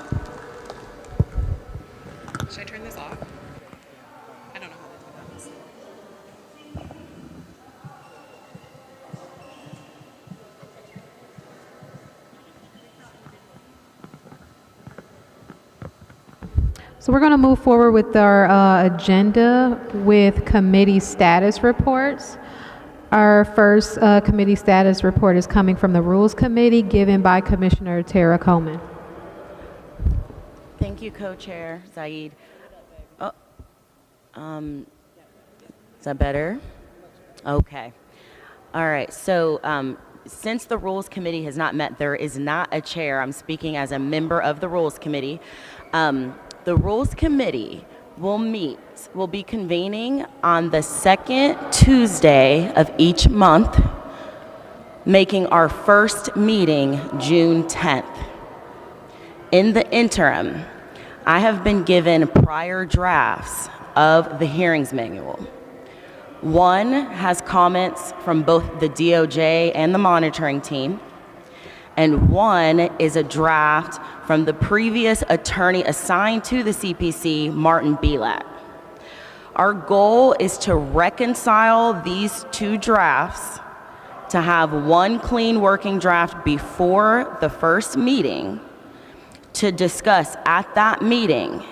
So we're going to move forward with our agenda with committee status reports. Our first committee status report is coming from the Rules Committee, given by Commissioner Tara Coleman. Thank you, Co-Chair Zaid. Oh, is that better? Okay. All right. So since the Rules Committee has not met, there is not a chair. I'm speaking as a member of the Rules Committee. The Rules Committee will be convening on the second Tuesday of each month, making our first meeting June 10th. In the interim, I have been given prior drafts of the hearings manual. One has comments from both the DOJ and the monitoring team, and one is a draft from the previous attorney assigned to the CPC, Martin Belat. Our goal is to reconcile these two drafts to have one clean working draft before the first meeting to discuss at that meeting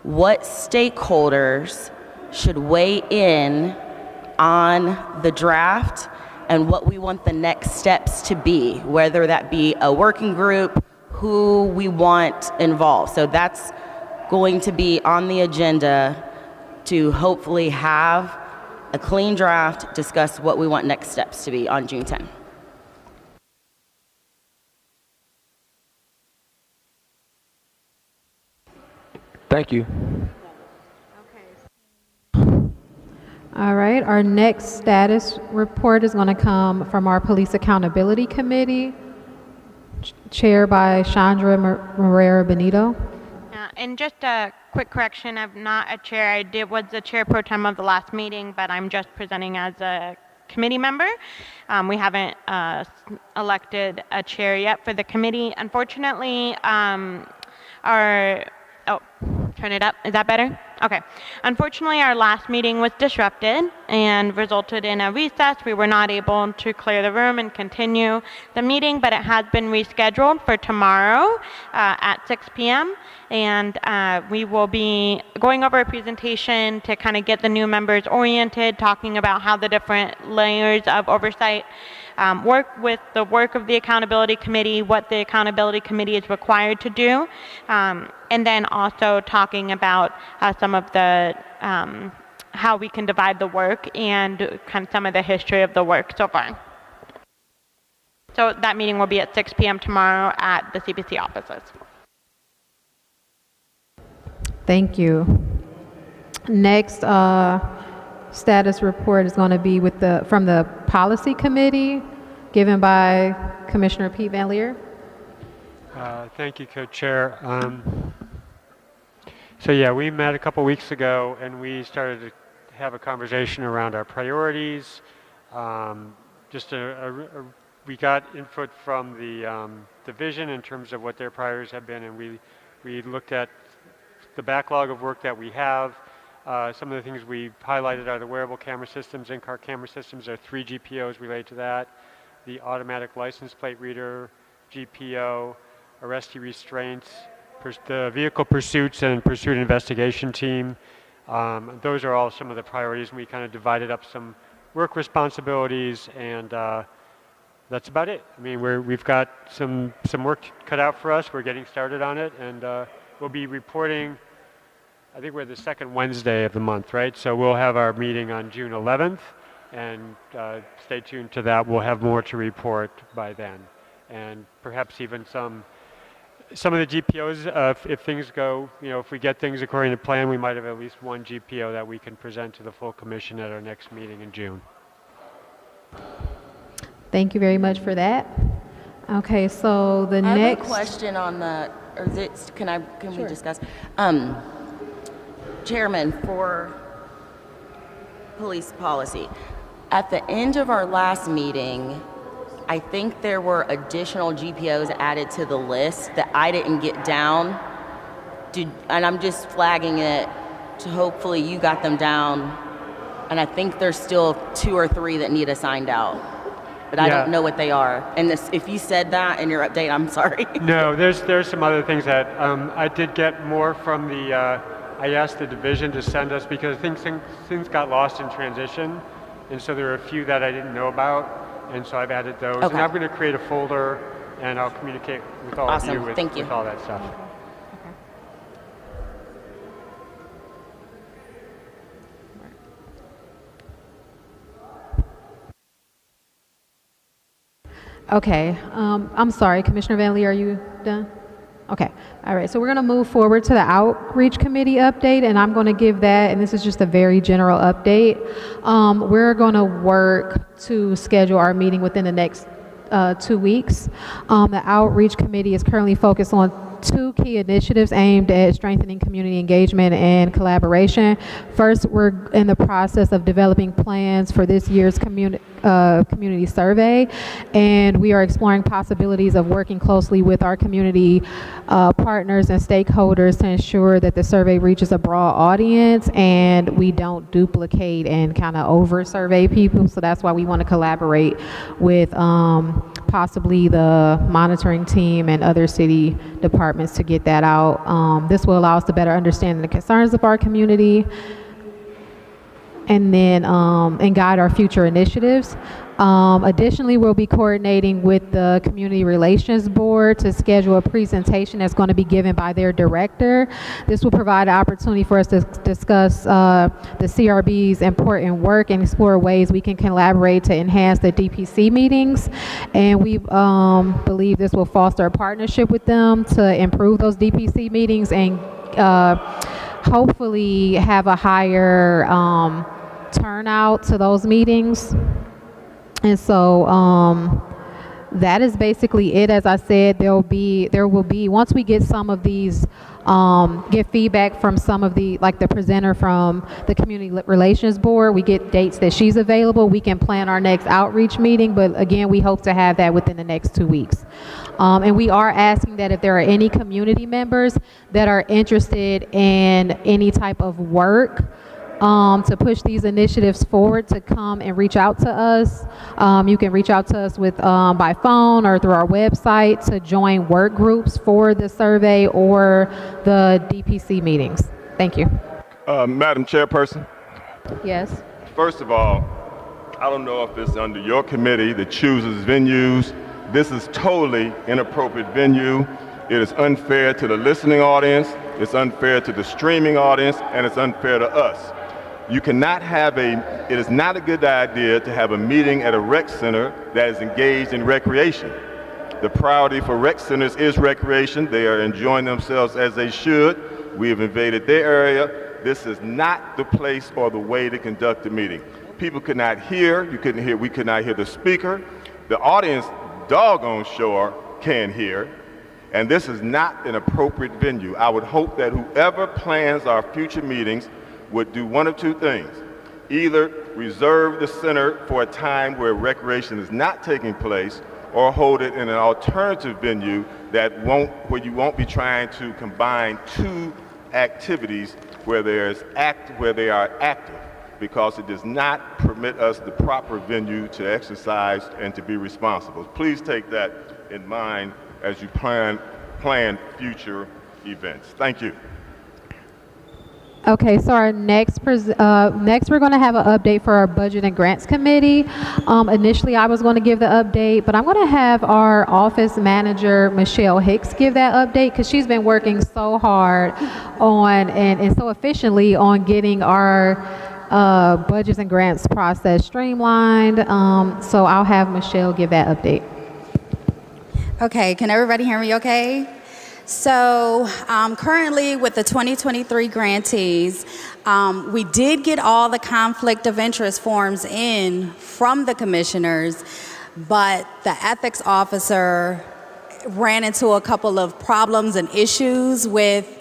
what stakeholders should weigh in on the draft and what we want the next steps to be, whether that be a working group, who we want involved. So that's going to be on the agenda to hopefully have a clean draft, discuss what we want next steps to be on June 10. Thank you. All right, our next status report is going to come from our Police Accountability Committee, chaired by Chandra Morera Benito. And just a quick correction, I'm not a chair. I was the chair pro tem of the last meeting, but I'm just presenting as a committee member. We haven't elected a chair yet for the committee. Unfortunately, turn it up. Is that better? Okay. Unfortunately, our last meeting was disrupted and resulted in a recess. We were not able to clear the room and continue the meeting, but it has been rescheduled for tomorrow at 6 p.m. And we will be going over a presentation to kind of get the new members oriented, talking about how the different layers of oversight work with the work of the Accountability Committee, what the Accountability Committee is required to do, and then also talking about some of the how we can divide the work and kind of some of the history of the work so far. So that meeting will be at 6 p.m. tomorrow at the CPC offices. Thank you. Next status report is going to be from the Policy Committee, given by Commissioner Pete Van Leer. Thank you, Co-Chair. So yeah, we met a couple weeks ago and we started to have a conversation around our priorities. We got input from the division in terms of what their priorities have been, and we looked at the backlog of work that we have. Some of the things we highlighted are the wearable camera systems, in-car camera systems. There are 3 GPOs related to that. The automatic license plate reader, GPO, arrestee restraints, the vehicle pursuits and pursuit investigation team. Those are all some of the priorities, and we kind of divided up some work responsibilities, and that's about it. I mean, we've got some work cut out for us. We're getting started on it, and we'll be reporting. I think we're the second Wednesday of the month, right? So we'll have our meeting on June 11th, and stay tuned to that. We'll have more to report by then, and perhaps even some of the GPOs, if things go, if we get things according to plan, we might have at least one GPO that we can present to the full commission at our next meeting in June. Thank you very much for that. Okay, so the next. I have a question on the, or is it, can we discuss? Chairman, for police policy, at the end of our last meeting, I think there were additional GPOs added to the list that I didn't get down, and I'm just flagging it to hopefully you got them down, and I think there's still 2 or 3 that need assigned out. but I Yeah. don't know what they are. And if you said that in your update, I'm sorry. No, there's some other things that I did get more from the. I asked the division to send us because things got lost in transition, and so there are a few that I didn't know about, and so I've added those. Okay. And I'm going to create a folder, and I'll communicate with all of you Awesome. Thank you. with all that stuff. Okay, I'm sorry, Commissioner Van Lee, are you done? Okay, all right, so we're gonna move forward to the Outreach Committee update, and I'm gonna give that, and this is just a very general update. We're gonna work to schedule our meeting within the next 2 weeks. The Outreach Committee is currently focused on 2 key initiatives aimed at strengthening community engagement and collaboration. First, we're in the process of developing plans for this year's community survey, and we are exploring possibilities of working closely with our community partners and stakeholders to ensure that the survey reaches a broad audience and we don't duplicate and kind of over survey people. So that's why we want to collaborate with possibly the monitoring team and other city departments to get that out. This will allow us to better understand the concerns of our community and then and guide our future initiatives. Additionally, we'll be coordinating with the Community Relations Board to schedule a presentation that's going to be given by their director. This will provide an opportunity for us to discuss the CRB's important work and explore ways we can collaborate to enhance the DPC meetings. And we believe this will foster a partnership with them to improve those DPC meetings and hopefully have a higher turnout to those meetings. And so that is basically it. As I said, there will be once we get some of these, get feedback from some of the, like the presenter from the Community Relations Board, we get dates that she's available, we can plan our next outreach meeting, but again, we hope to have that within the next 2 weeks. And we are asking that if there are any community members that are interested in any type of work to push these initiatives forward, to come and reach out to us. You can reach out to us with by phone or through our website to join work groups for the survey or the DPC meetings. Thank you. Madam Chairperson, Yes. first of all, I don't know if it's under your committee that chooses venues. This is totally inappropriate venue. It is unfair to the listening audience, it's unfair to the streaming audience, and it's unfair to us. You cannot have it is not a good idea to have a meeting at a rec center that is engaged in recreation. The priority for rec centers is recreation. They are enjoying themselves as they should. We have invaded their area. This is not the place or the way to conduct a meeting. People could not hear, we could not hear the speaker. The audience, doggone sure, can hear. And this is not an appropriate venue. I would hope that whoever plans our future meetings would do one of two things. Either reserve the center for a time where recreation is not taking place, or hold it in an alternative venue where you won't be trying to combine 2 activities where they are active, because it does not permit us the proper venue to exercise and to be responsible. Please take that in mind as you plan future events. Thank you. Okay, so our next we're going to have an update for our Budget and Grants Committee. Initially, I was going to give the update, but I'm going to have our office manager, Michelle Hicks, give that update because she's been working so hard on and so efficiently on getting our budgets and grants process streamlined. So I'll have Michelle give that update. Okay, can everybody hear me okay? So currently with the 2023 grantees, we did get all the conflict of interest forms in from the commissioners, but the ethics officer ran into a couple of problems and issues with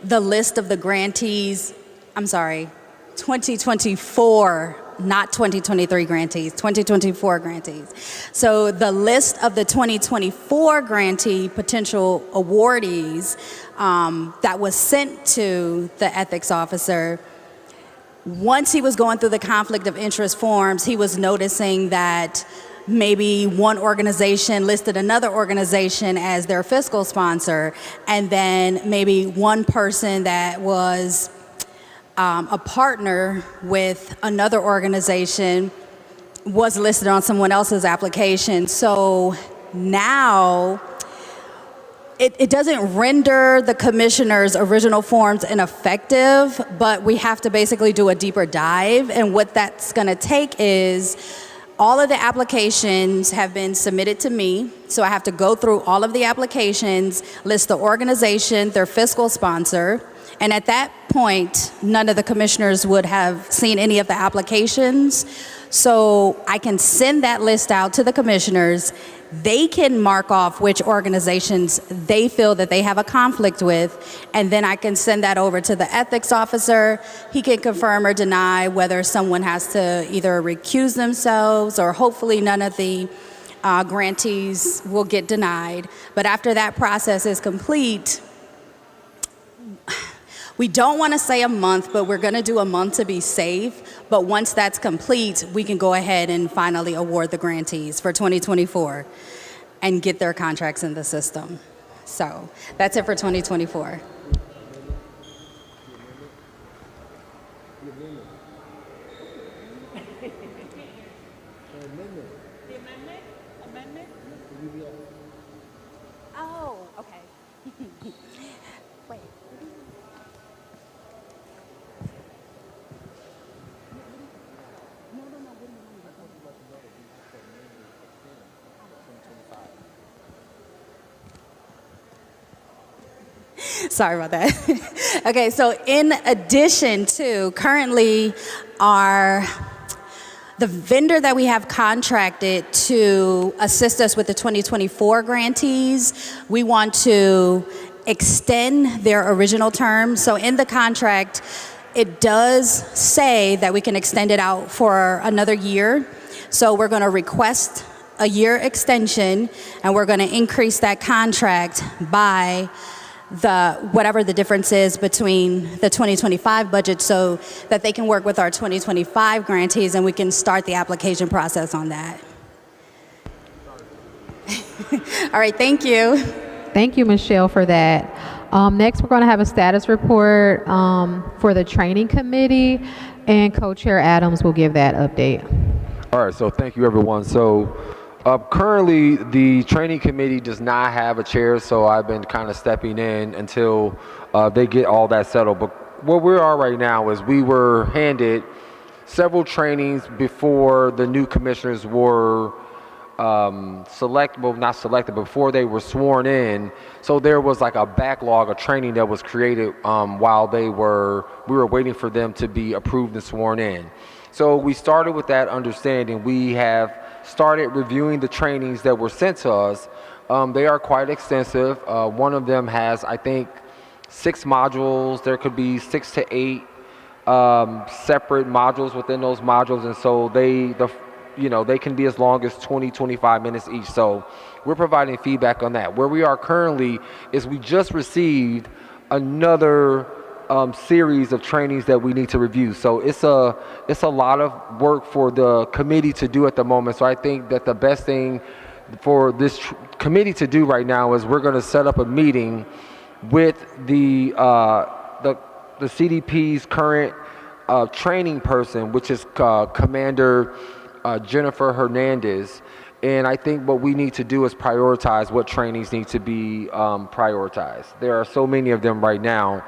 the list of the grantees, 2024, not 2023 grantees, 2024 grantees. So the list of the 2024 grantee potential awardees that was sent to the ethics officer, once he was going through the conflict of interest forms, he was noticing that maybe one organization listed another organization as their fiscal sponsor, and then maybe one person that was a partner with another organization was listed on someone else's application. So now it doesn't render the commissioner's original forms ineffective, but we have to basically do a deeper dive. And what that's going to take is all of the applications have been submitted to me. So I have to go through all of the applications, list the organization, their fiscal sponsor. And at that point, none of the commissioners would have seen any of the applications. So I can send that list out to the commissioners. They can mark off which organizations they feel that they have a conflict with, and then I can send that over to the ethics officer. He can confirm or deny whether someone has to either recuse themselves, or hopefully none of the grantees will get denied. But after that process is complete, we don't want to say a month, but we're going to do a month to be safe. But once that's complete, we can go ahead and finally award the grantees for 2024 and get their contracts in the system. So that's it for 2024. Oh, okay. Wait. Sorry about that. Okay, so in addition to currently the vendor that we have contracted to assist us with the 2024 grantees, we want to extend their original terms. So in the contract, it does say that we can extend it out for another year. So we're going to request a year extension, and we're going to increase that contract by whatever the difference is between the 2025 budget, so that they can work with our 2025 grantees and we can start the application process on that. All right, thank you. Thank you, Michelle, for that. Next, we're going to have a status report for the training committee, and Co-Chair Adams will give that update. All right, so thank you, everyone. So currently, the training committee does not have a chair, so I've been kind of stepping in until they get all that settled. But where we are right now is we were handed several trainings before the new commissioners were not selected, before they were sworn in. So there was like a backlog of training that was created while we were waiting for them to be approved and sworn in. So we started with that understanding. We have started reviewing the trainings that were sent to us. They are quite extensive. One of them has, I think, 6 modules. There could be 6 to 8 separate modules within those modules, and so they can be as long as 20-25 minutes each. So we're providing feedback on that. Where we are currently is we just received another series of trainings that we need to review. So it's a lot of work for the committee to do at the moment. So I think that the best thing for this committee to do right now is we're going to set up a meeting with the CDP's current training person, which is Commander Jennifer Hernandez. And I think what we need to do is prioritize what trainings need to be prioritized. There are so many of them right now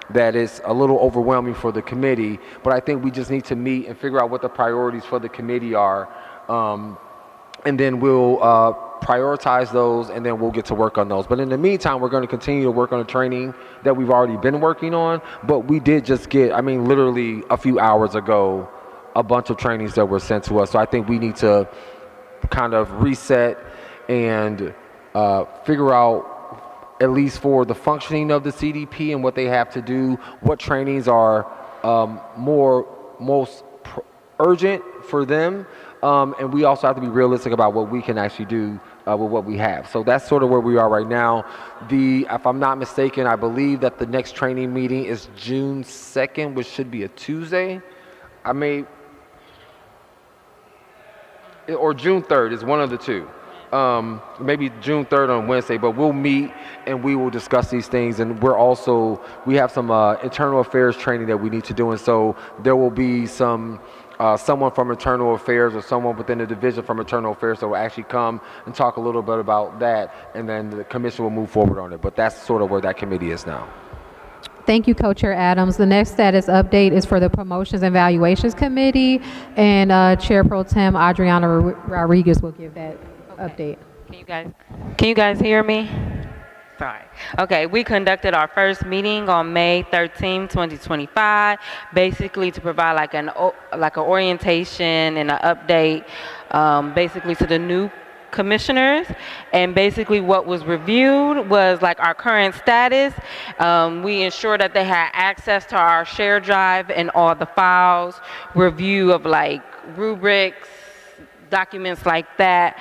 that is a little overwhelming for the committee, but I think we just need to meet and figure out what the priorities for the committee are, and then we'll prioritize those, and then we'll get to work on those. But in the meantime, we're going to continue to work on the training that we've already been working on, but we did just get, literally a few hours ago, a bunch of trainings that were sent to us. So I think we need to kind of reset and figure out, at least for the functioning of the CDP and what they have to do, what trainings are most urgent for them, and we also have to be realistic about what we can actually do with what we have. So that's sort of where we are right now. If I'm not mistaken, I believe that the next training meeting is June 2nd, which should be a Tuesday. or June 3rd is one of the two. Maybe June 3rd on Wednesday, but we'll meet and we will discuss these things. And we have some internal affairs training that we need to do. And so there will be someone from internal affairs or someone within the division from internal affairs that will actually come and talk a little bit about that. And then the commission will move forward on it. But that's sort of where that committee is now. Thank you, Co-Chair Adams. The next status update is for the Promotions and Evaluations Committee, and Chair Pro Tem Adriana Rodriguez will give that update. Can you guys hear me? Sorry. Okay, we conducted our first meeting on May 13, 2025, basically to provide like an orientation and an update, basically to the new commissioners. And basically what was reviewed was like our current status. We ensured that they had access to our share drive and all the files, review of like rubrics, documents like that.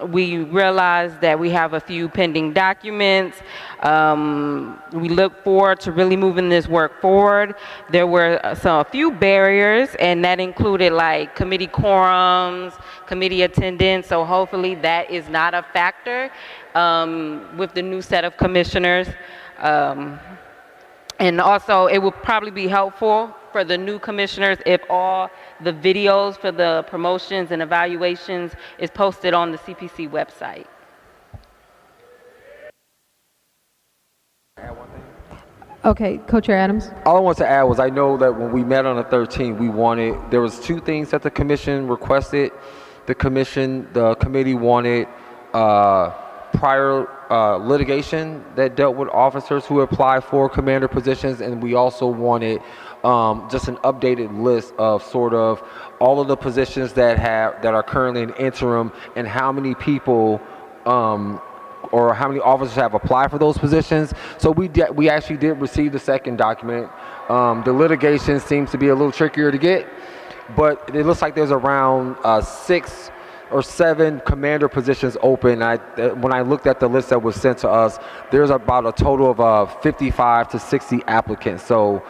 We realized that we have a few pending documents. We look forward to really moving this work forward. There were a few barriers, and that included like committee quorums, committee attendance, so hopefully that is not a factor with the new set of commissioners. And also, it would probably be helpful for the new commissioners if all the videos for the promotions and evaluations is posted on the CPC website. Okay, Co-Chair Adams. All I want to add was I know that when we met on the 13th, there was two things that the commission requested. The committee wanted prior litigation that dealt with officers who applied for commander positions, and we also wanted just an updated list of sort of all of the positions that are currently in interim and how many people or how many officers have applied for those positions. So we actually did receive the second document. The litigation seems to be a little trickier to get, but it looks like there's around 6 or 7 commander positions open. When I looked at the list that was sent to us, there's about a total of 55 to 60 applicants. So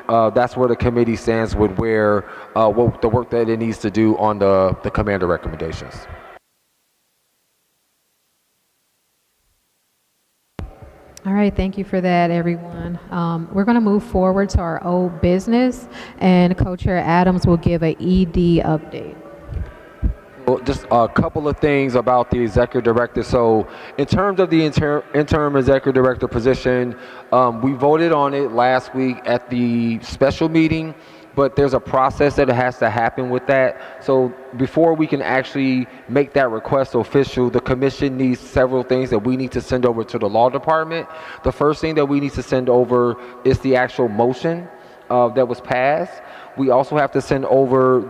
that's where the committee stands with the work that it needs to do on the commander recommendations. All right, thank you for that, everyone. We're going to move forward to our old business, and Co-Chair Adams will give an ED update. Well, just a couple of things about the executive director. So in terms of the interim executive director position, we voted on it last week at the special meeting, but there's a process that has to happen with that. So before we can actually make that request official, the commission needs several things that we need to send over to the law department. The first thing that we need to send over is the actual motion that was passed. We also have to send over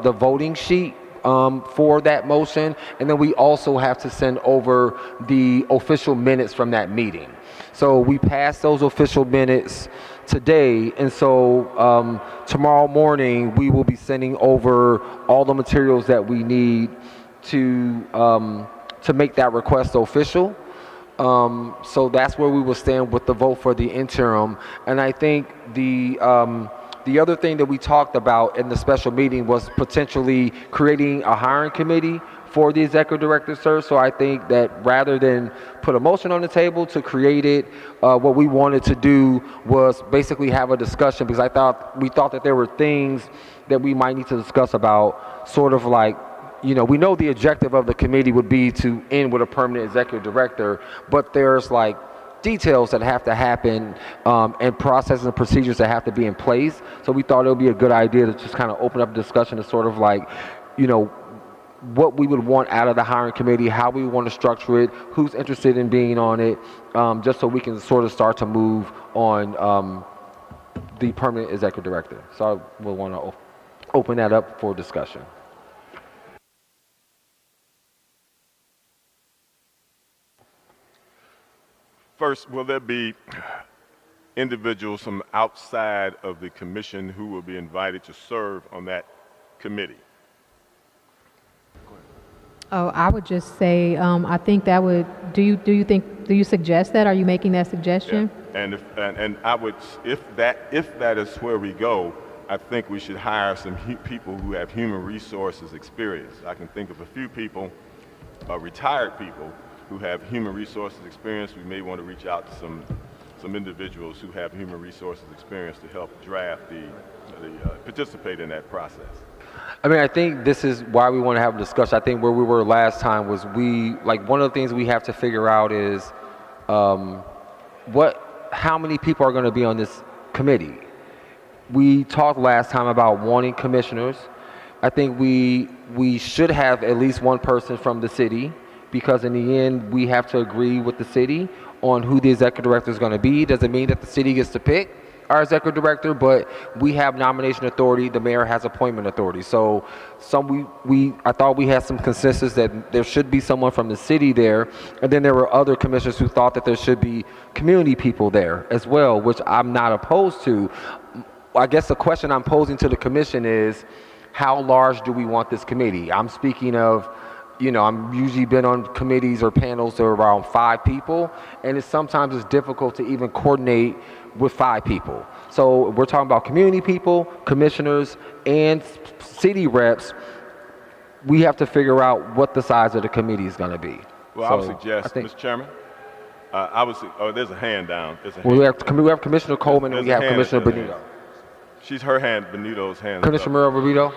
the voting sheet for that motion, and then we also have to send over the official minutes from that meeting. So we passed those official minutes today, and so tomorrow morning we will be sending over all the materials that we need to make that request official. So that's where we will stand with the vote for the interim. And I think the other thing that we talked about in the special meeting was potentially creating a hiring committee for the executive director search. So I think that rather than put a motion on the table to create it, what we wanted to do was basically have a discussion, because we thought that there were things that we might need to discuss about, sort of like, we know the objective of the committee would be to end with a permanent executive director, but there's like details that have to happen and processes and procedures that have to be in place. So we thought it would be a good idea to just kind of open up discussion to sort of like, what we would want out of the hiring committee, how we want to structure it, who's interested in being on it, just so we can sort of start to move on the permanent executive director. So I will want to open that up for discussion. First, will there be individuals from outside of the commission who will be invited to serve on that committee? Oh, I would just say, I think that would. Do you suggest that? Are you making that suggestion? Yeah. And I would, if that is where we go, I think we should hire some people who have human resources experience. I can think of a few people, retired people, who have human resources experience. We may want to reach out to some individuals who have human resources experience to help draft participate in that process. I mean, I think this is why we want to have a discussion. I think where we were last time was one of the things we have to figure out is how many people are going to be on this committee. We talked last time about wanting commissioners. I think we should have at least one person from the city, because in the end we have to agree with the city on who the executive director is going to be. Doesn't mean that the city gets to pick our executive director, but we have nomination authority. The mayor has appointment authority. So I thought we had some consensus that there should be someone from the city there, and then there were other commissioners who thought that there should be community people there as well, which I'm not opposed to. I guess the question I'm posing to the commission is, how large do we want this committee? I'm speaking of, I'm usually been on committees or panels that are around 5 people, and sometimes it's difficult to even coordinate with 5 people. So we're talking about community people, commissioners, and city reps. We have to figure out what the size of the committee is going to be. Well, I would suggest, Mr. Chairman, there's a hand down. We have Commissioner Coleman and we have Commissioner Benito. Benito's hand. Commissioner Benito?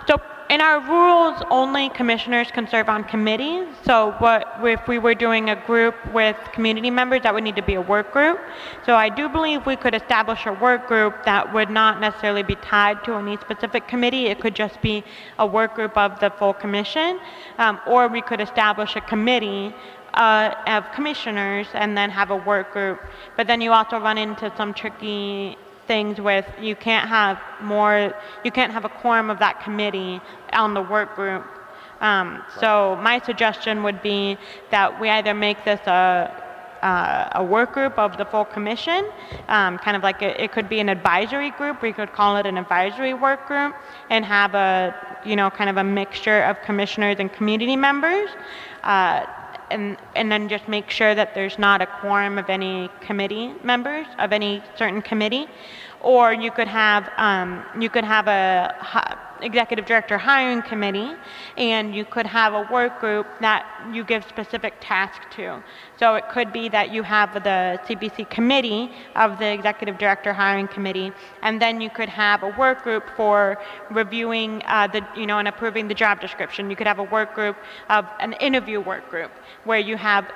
So in our rules, only commissioners can serve on committees. So if we were doing a group with community members, that would need to be a work group. So I do believe we could establish a work group that would not necessarily be tied to any specific committee. It could just be a work group of the full commission, or we could establish a committee of commissioners and then have a work group. But then you also run into some tricky things with you can't have a quorum of that committee on the work group. So my suggestion would be that we either make this a work group of the full commission, kind of like it could be an advisory group. We could call it an advisory work group and have kind of a mixture of commissioners and community members. And then just make sure that there's not a quorum of any committee members of any certain committee. Or you could have a executive director hiring committee, and you could have a work group that you give specific tasks to. So it could be that you have the CBC committee of the executive director hiring committee, and then you could have a work group for reviewing and approving the job description. You could have a work group of an interview work group where you have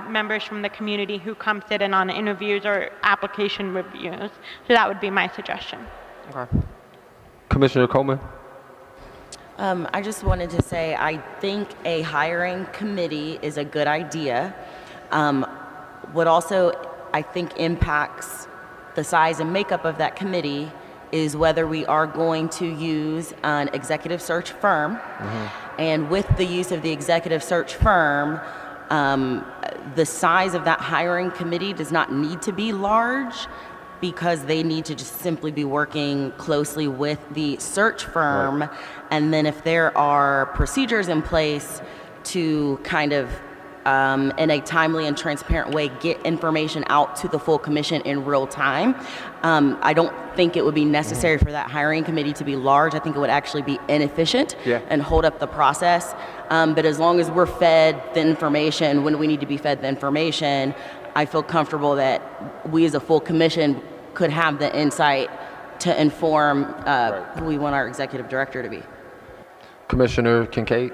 members from the community who come sit in on interviews or application reviews. So that would be my suggestion. Okay. Commissioner Coleman? I just wanted to say I think a hiring committee is a good idea. What also I think impacts the size and makeup of that committee is whether we are going to use an executive search firm. Mm-hmm. And with the use of the executive search firm, the size of that hiring committee does not need to be large, because they need to just simply be working closely with the search firm. Right. And then if there are procedures in place to kind of, in a timely and transparent way, get information out to the full commission in real time, I don't think it would be necessary for that hiring committee to be large. I think it would actually be inefficient and hold up the process. But as long as we're fed the information when we need to be fed the information, I feel comfortable that we as a full commission could have the insight to inform who we want our executive director to be. Commissioner Kincaid?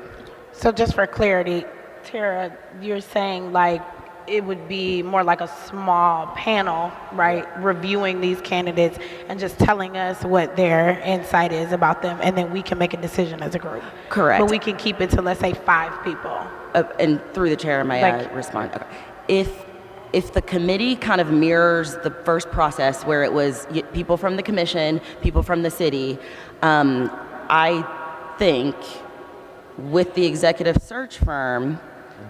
So just for clarity, Tara, you're saying like it would be more like a small panel, right, reviewing these candidates and just telling us what their insight is about them, and then we can make a decision as a group. Correct. But we can keep it to, let's say, 5 people. And through the chair, may I respond? Okay. If the committee kind of mirrors the first process where it was people from the commission, people from the city, I think with the executive search firm,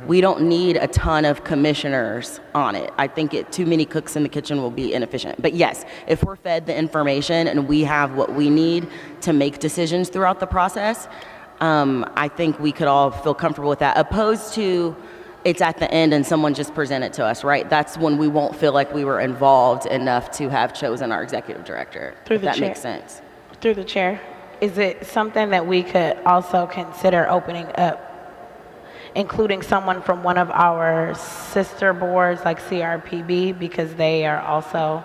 we don't need a ton of commissioners on it. I think too many cooks in the kitchen will be inefficient. But yes, if we're fed the information and we have what we need to make decisions throughout the process, I think we could all feel comfortable with that, opposed to it's at the end and someone just present it to us, right? That's when we won't feel like we were involved enough to have chosen our executive director, if that makes sense. Through the chair, is it something that we could also consider opening up, including someone from one of our sister boards like CRPB, because they also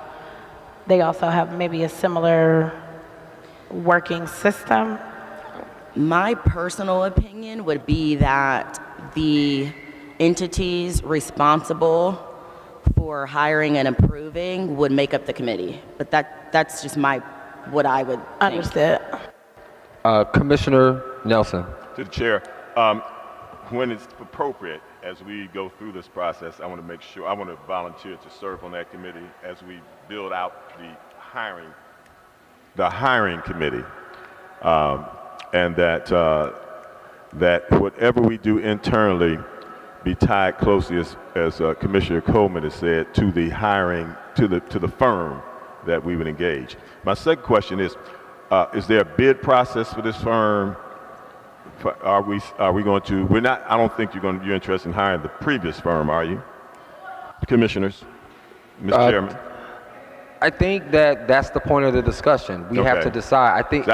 have maybe a similar working system? My personal opinion would be that the entities responsible for hiring and approving would make up the committee, but that's just what I would think. Understood. Commissioner Nelson. To the chair, when it's appropriate, as we go through this process, I want to make sure, I want to volunteer to serve on that committee as we build out the hiring committee, and that whatever we do internally be tied closely, as Commissioner Coleman has said, to the hiring, to the firm that we would engage. My second question is there a bid process for this firm? Are we going to? We're not. I don't think you're interested in hiring the previous firm, are you, commissioners, Mr. Chairman? I think that's the point of the discussion. We have to decide. I think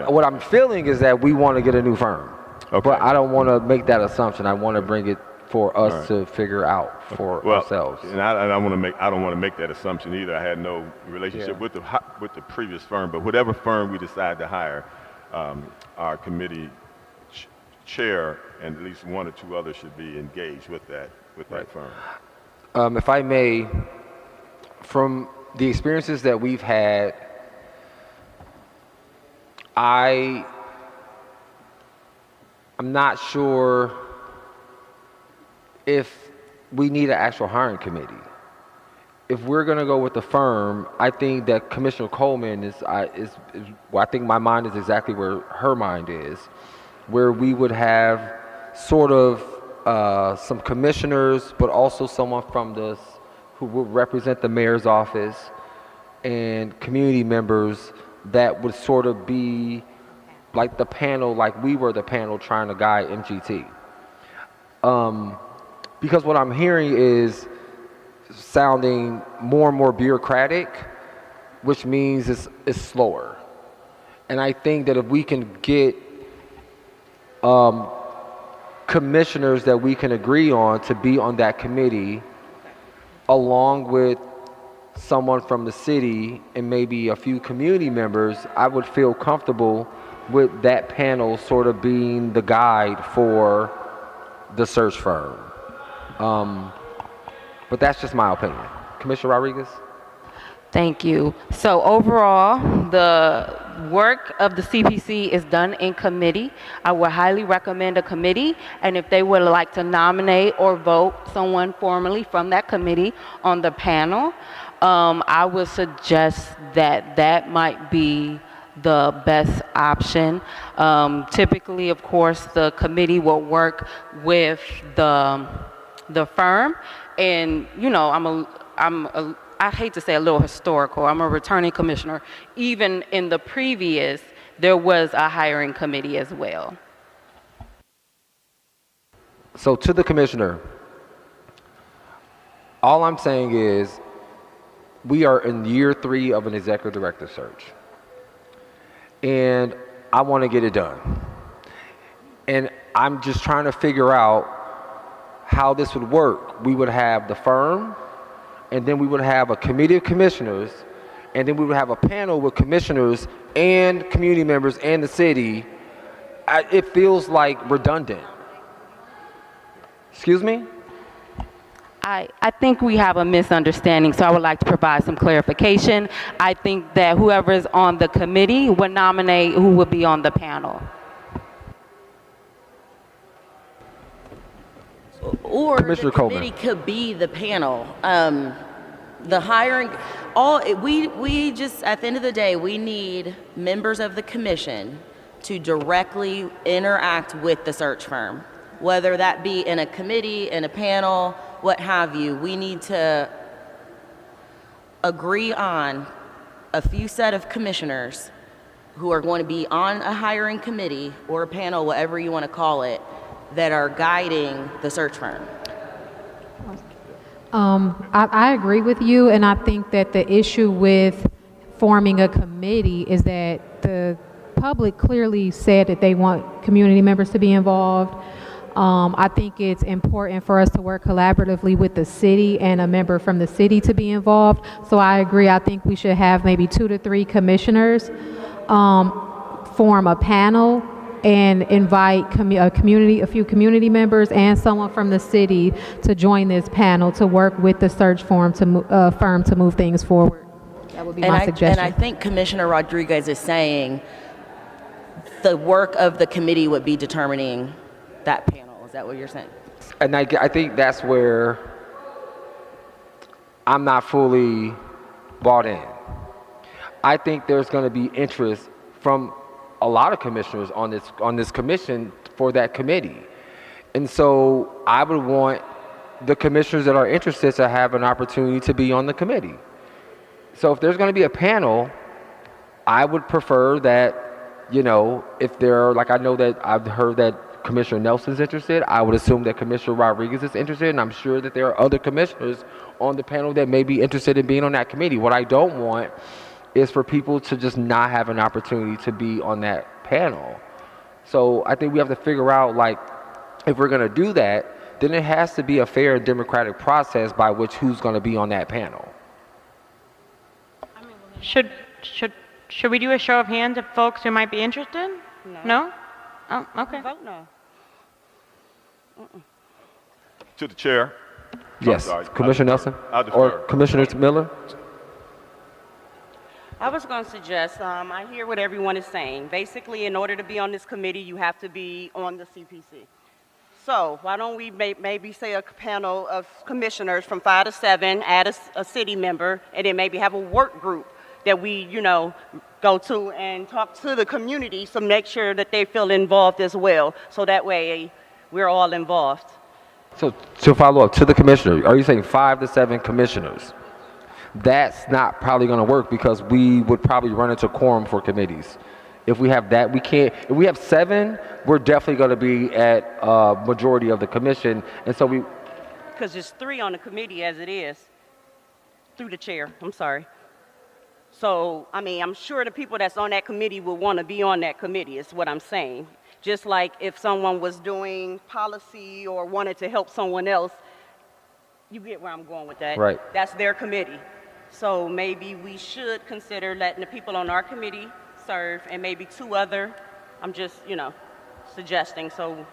what I'm feeling is that we want to get a new firm, but I don't want to make that assumption. I want to bring it for us to figure out for ourselves. And I don't want to make that assumption either. I had no relationship with the previous firm, but whatever firm we decide to hire, our committee chair and at least one or two others should be engaged with that firm. If I may, from the experiences that we've had, I'm not sure if we need an actual hiring committee. If we're going to go with the firm, I think that Commissioner Coleman I think my mind is exactly where her mind is, where we would have sort of some commissioners, but also someone from who would represent the mayor's office and community members that would sort of be like the panel, like we were the panel trying to guide MGT. Because what I'm hearing is sounding more and more bureaucratic, which means it's slower. And I think that if we can get commissioners that we can agree on to be on that committee, along with someone from the city and maybe a few community members, I would feel comfortable with that panel sort of being the guide for the search firm. But that's just my opinion. Commissioner Rodriguez? Thank you. So overall, the work of the CPC is done in committee. I would highly recommend a committee, and if they would like to nominate or vote someone formally from that committee on the panel, I would suggest that might be the best option. Typically, of course, the committee will work with the firm, and I hate to say a little historical. I'm a returning commissioner. Even in the previous, there was a hiring committee as well. So to the commissioner, all I'm saying is we are in year 3 of an executive director search. And I want to get it done. And I'm just trying to figure out how this would work. We would have the firm, and then we would have a committee of commissioners, and then we would have a panel with commissioners and community members and the city. It feels like redundant. Excuse me? I think we have a misunderstanding, so I would like to provide some clarification. I think that whoever is on the committee would nominate who would be on the panel. Or Commissioner the committee could be the panel. The hiring, we just, at the end of the day, we need members of the commission to directly interact with the search firm, whether that be in a committee, in a panel, what have you. We need to agree on a few set of commissioners who are going to be on a hiring committee or a panel, whatever you want to call it, that are guiding the search firm. I agree with you, and I think that the issue with forming a committee is that the public clearly said that they want community members to be involved. I think it's important for us to work collaboratively with the city and a member from the city to be involved. So I agree. I think we should have maybe 2 to 3 commissioners form a panel and invite a few community members and someone from the city to join this panel to work with the search firm to move things forward. That would be my suggestion. And I think Commissioner Rodriguez is saying the work of the committee would be determining that panel. Is that what you're saying? And I think that's where I'm not fully bought in. I think there's going to be interest from a lot of commissioners on this commission for that committee. And so I would want the commissioners that are interested to have an opportunity to be on the committee. So if there's going to be a panel, I would prefer that, you know, if there are, like, I know that I've heard that Commissioner Nelson's interested. I would assume that Commissioner Rodriguez is interested, and I'm sure that there are other commissioners on the panel that may be interested in being on that committee. What I don't want is for people to just not have an opportunity to be on that panel. So I think we have to figure out, like, if we're going to do that, then it has to be a fair and democratic process by which who's going to be on that panel. Should we do a show of hands of folks who might be interested? No? Oh, okay. Vote no. To the chair. Yes, Commissioner Nelson or Commissioner Miller? I was going to suggest, I hear what everyone is saying. Basically, in order to be on this committee, you have to be on the CPC. So why don't we maybe say a panel of commissioners from 5 to 7, add a city member, and then maybe have a work group that we, you know, go to and talk to the community to make sure that they feel involved as well. So that way we're all involved. So to follow up to the commissioner, are you saying 5 to 7 commissioners? That's not probably going to work because we would probably run into quorum for committees. If we have that, we can't. If we have 7, we're definitely going to be at majority of the commission, and so we. Because there's 3 on the committee as it is, through the chair. I'm sorry. So I mean, I'm sure the people that's on that committee will want to be on that committee. Is what I'm saying. Just like if someone was doing policy or wanted to help someone else, you get where I'm going with that. Right. That's their committee. So maybe we should consider letting the people on our committee serve and maybe 2 other, I'm just, you know, suggesting. So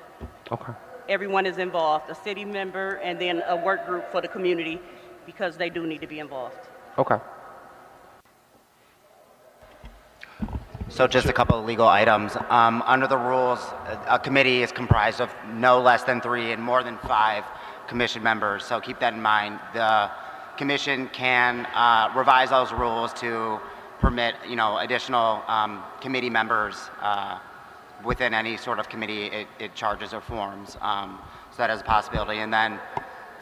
everyone is involved, a city member and then a work group for the community because they do need to be involved. Okay. So just a couple of legal items. Under the rules, a committee is comprised of no less than 3 and more than 5 commission members. So keep that in mind. The commission can revise those rules to permit, you know, additional committee members within any sort of committee it charges or forms. So that is a possibility. And then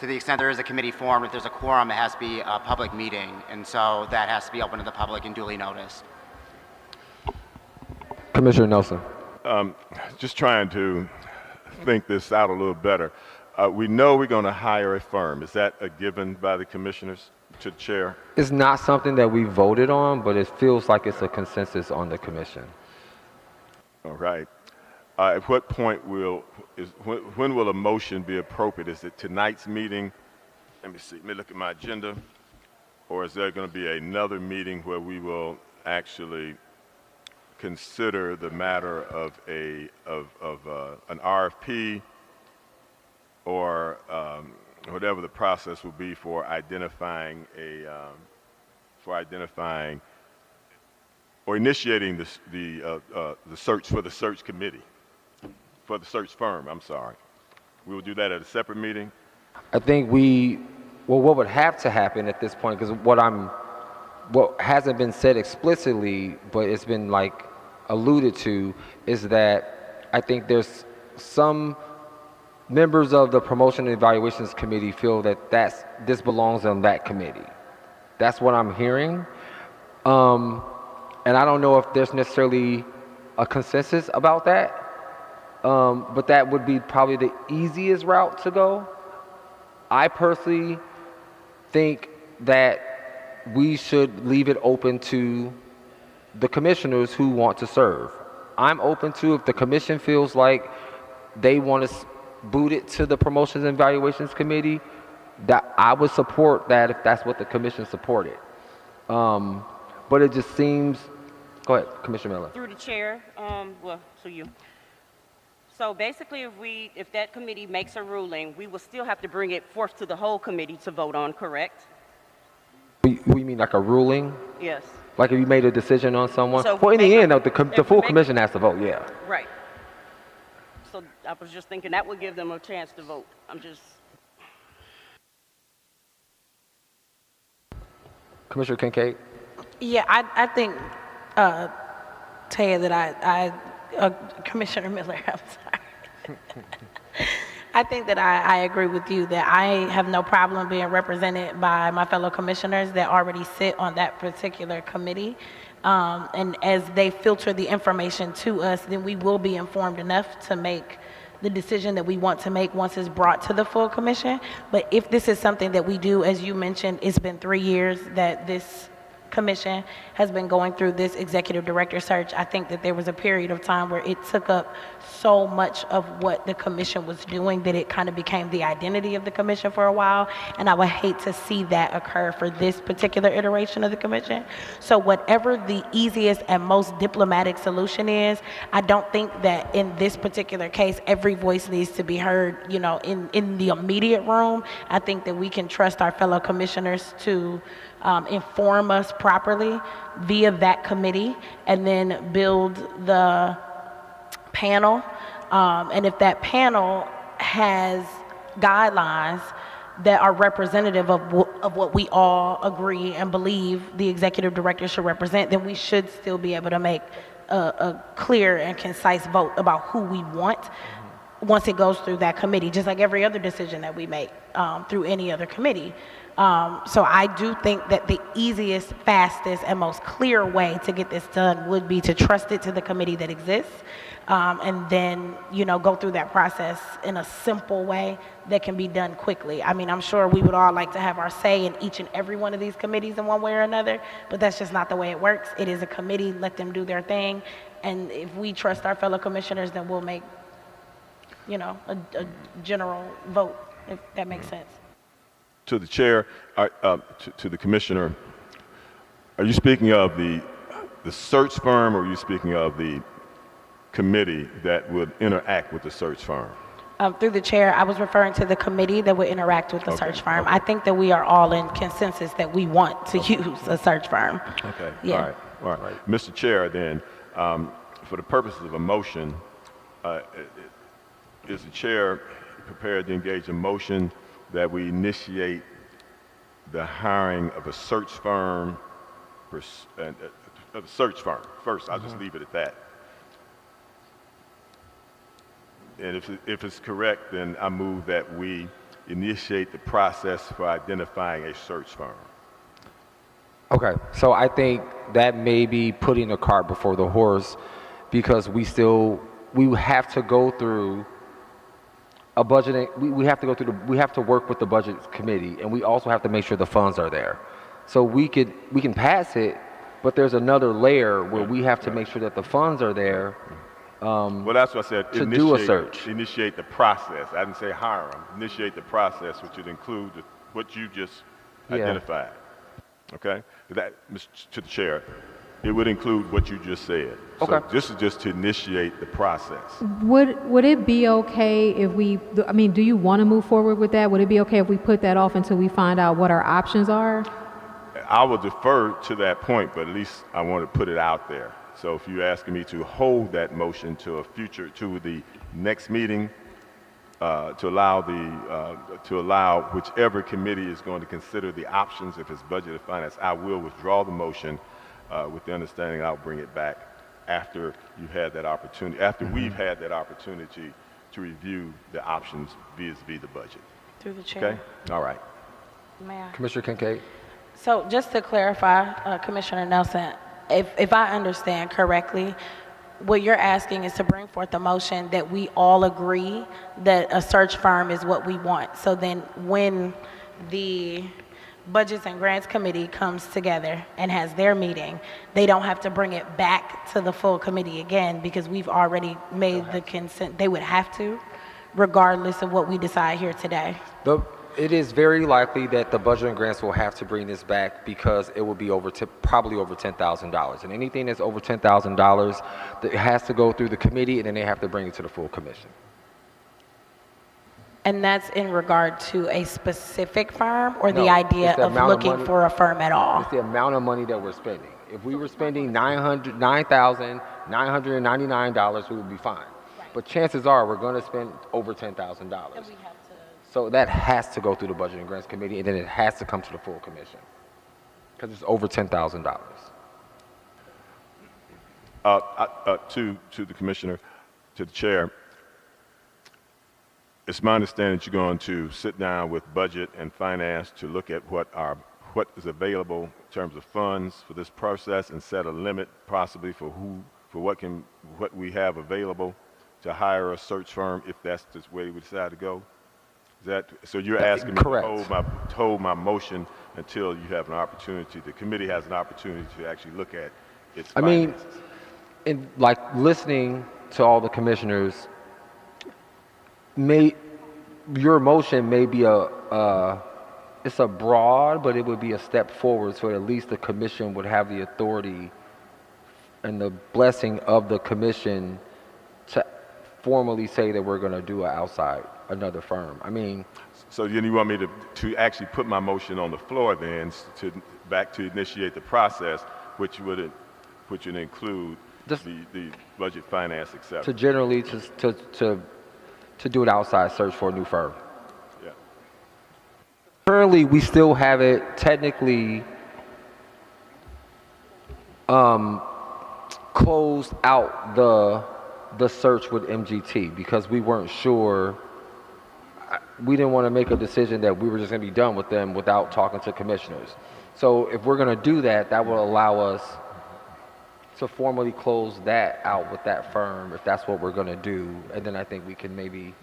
to the extent there is a committee formed, if there's a quorum, it has to be a public meeting. And so that has to be open to the public and duly noticed. Commissioner Nelson. Just trying to think this out a little better. We know we're going to hire a firm. Is that a given by the commissioners to the chair? It's not something that we voted on, but it feels like it's a consensus on the commission. All right. At what point when will a motion be appropriate? Is it tonight's meeting? Let me see. Let me look at my agenda. Or is there going to be another meeting where we will actually consider the matter of an RFP or whatever the process will be for identifying or initiating the search for the search committee, for the search firm, I'm sorry. We will do that at a separate meeting? I think what would have to happen at this point, because what hasn't been said explicitly, but it's been like alluded to, is that I think there's some members of the Promotion and Evaluations Committee feel that this belongs on that committee. That's what I'm hearing. And I don't know if there's necessarily a consensus about that, but that would be probably the easiest route to go. I personally think that we should leave it open to the commissioners who want to serve. I'm open to, if the commission feels like they want to boot it to the Promotions and Evaluations Committee, that I would support that if that's what the commission supported. But it just seems, go ahead, Commissioner Miller. Through the chair, So basically, if that committee makes a ruling, we will still have to bring it forth to the whole committee to vote on, correct? We mean like a ruling? Yes. Like if you made a decision on someone? So well, in the end, the full commission has to vote, yeah. Right. So I was just thinking that would give them a chance to vote. Commissioner Kincaid? Yeah, I think, Taya, that Commissioner Miller, I'm sorry. I think that I agree with you that I have no problem being represented by my fellow commissioners that already sit on that particular committee. And as they filter the information to us, then we will be informed enough to make the decision that we want to make once it's brought to the full commission. But if this is something that we do, as you mentioned, it's been 3 years that this commission has been going through this executive director search. I think that there was a period of time where it took up so much of what the commission was doing that it kind of became the identity of the commission for a while, and I would hate to see that occur for this particular iteration of the commission. So whatever the easiest and most diplomatic solution is, I don't think that in this particular case every voice needs to be heard, you know, in the immediate room. I think that we can trust our fellow commissioners to inform us properly via that committee, and then build the panel. And if that panel has guidelines that are representative of what we all agree and believe the executive director should represent, then we should still be able to make a clear and concise vote about who we want once it goes through that committee, just like every other decision that we make through any other committee. So I do think that the easiest, fastest, and most clear way to get this done would be to trust it to the committee that exists, and then, you know, go through that process in a simple way that can be done quickly. I mean, I'm sure we would all like to have our say in each and every one of these committees in one way or another, but that's just not the way it works. It is a committee, let them do their thing, and if we trust our fellow commissioners, then we'll make, you know, a general vote, if that makes sense. To the chair, to the commissioner, are you speaking of the search firm, or are you speaking of the committee that would interact with the search firm? Through the chair, I was referring to the committee that would interact with the search firm. I think that we are all in consensus that we want to use a search firm. Okay, Yeah. all right. Mr. Chair, then, for the purposes of a motion, is the chair prepared to engage a motion that we initiate the hiring of a search firm, first. I'll just leave it at that. And if it's correct, then I move that we initiate the process for identifying a search firm. Okay, so I think that may be putting the cart before the horse, because we have to go through a budgeting, we have to work with the budget committee, and we also have to make sure the funds are there. So we can pass it, but there's another layer where we have to make sure that the funds are there. Well, that's what I said. To do a search. Initiate the process. I didn't say hire them. Initiate the process, which would include what you just identified. Okay? That, to the chair, it would include what you just said. Okay. So this is just to initiate the process. Would it be okay if do you want to move forward with that? Would it be okay if we put that off until we find out what our options are? I will defer to that point, but at least I want to put it out there. So if you're asking me to hold that motion to the next meeting, to allow whichever committee is going to consider the options, if it's budget or finance, I will withdraw the motion with the understanding I'll bring it back after you've had that opportunity, after we've had that opportunity to review the options vis-a-vis the budget. Through the chair. Okay? All right. May I? Commissioner Kincaid? So just to clarify, Commissioner Nelson, if I understand correctly, what you're asking is to bring forth a motion that we all agree that a search firm is what we want. So then when the Budgets and Grants Committee comes together and has their meeting, they don't have to bring it back to the full committee again because we've already made the consent. They would have to, regardless of what we decide here today. It is very likely that the Budget and Grants will have to bring this back because it will be probably over $10,000. And anything that's over $10,000, it has to go through the committee and then they have to bring it to the full commission. And that's in regard to a specific firm or No, the idea it's the of amount of looking money- for a firm at all? It's the amount of money that we're spending. If we were spending $9,999, we would be fine. But chances are we're going to spend over $10,000. So that has to go through the Budget and Grants Committee, and then it has to come to the full commission because it's over $10,000. To the commissioner, to the chair, it's my understanding that you're going to sit down with budget and finance to look at what is available in terms of funds for this process and set a limit possibly for what we have available to hire a search firm if that's the way we decide to go. So you're asking me to hold my motion until you have an opportunity, the committee has an opportunity to actually look at its finances. Like listening to all the commissioners, your motion may be it's a broad, but it would be a step forward so at least the commission would have the authority and the blessing of the commission to formally say that we're going to do another firm. So then you want me to actually put my motion on the floor then to initiate the process, which would include the budget, finance, etc. To generally to do an outside search for a new firm. Yeah. Currently, we still have it technically closed out the search with MGT because we weren't sure. We didn't want to make a decision that we were just going to be done with them without talking to commissioners. So if we're going to do that, that will allow us to formally close that out with that firm if that's what we're going to do. And then I think we can maybe...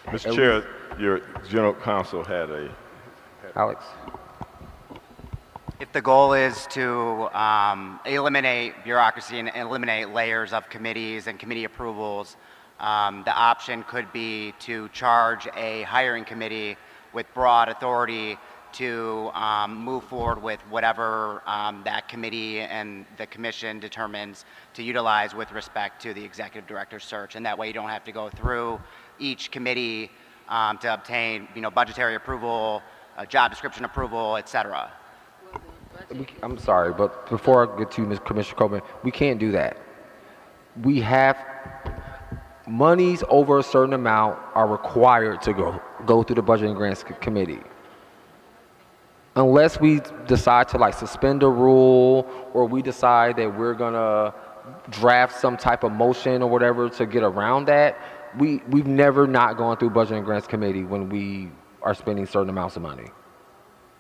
Mr. Chair, your general counsel had a... Alex? If the goal is to eliminate bureaucracy and eliminate layers of committees and committee approvals, the option could be to charge a hiring committee with broad authority to move forward with whatever that committee and the commission determines to utilize with respect to the executive director search. And that way you don't have to go through each committee to obtain budgetary approval, job description approval, et cetera. I'm sorry, but before I get to Ms. Commissioner Coleman, we can't do that. We have monies over a certain amount are required to go through the Budget and Grants Committee. Unless we decide to suspend a rule or we decide that we're gonna draft some type of motion or whatever to get around that, we've never not gone through Budget and Grants Committee when we are spending certain amounts of money.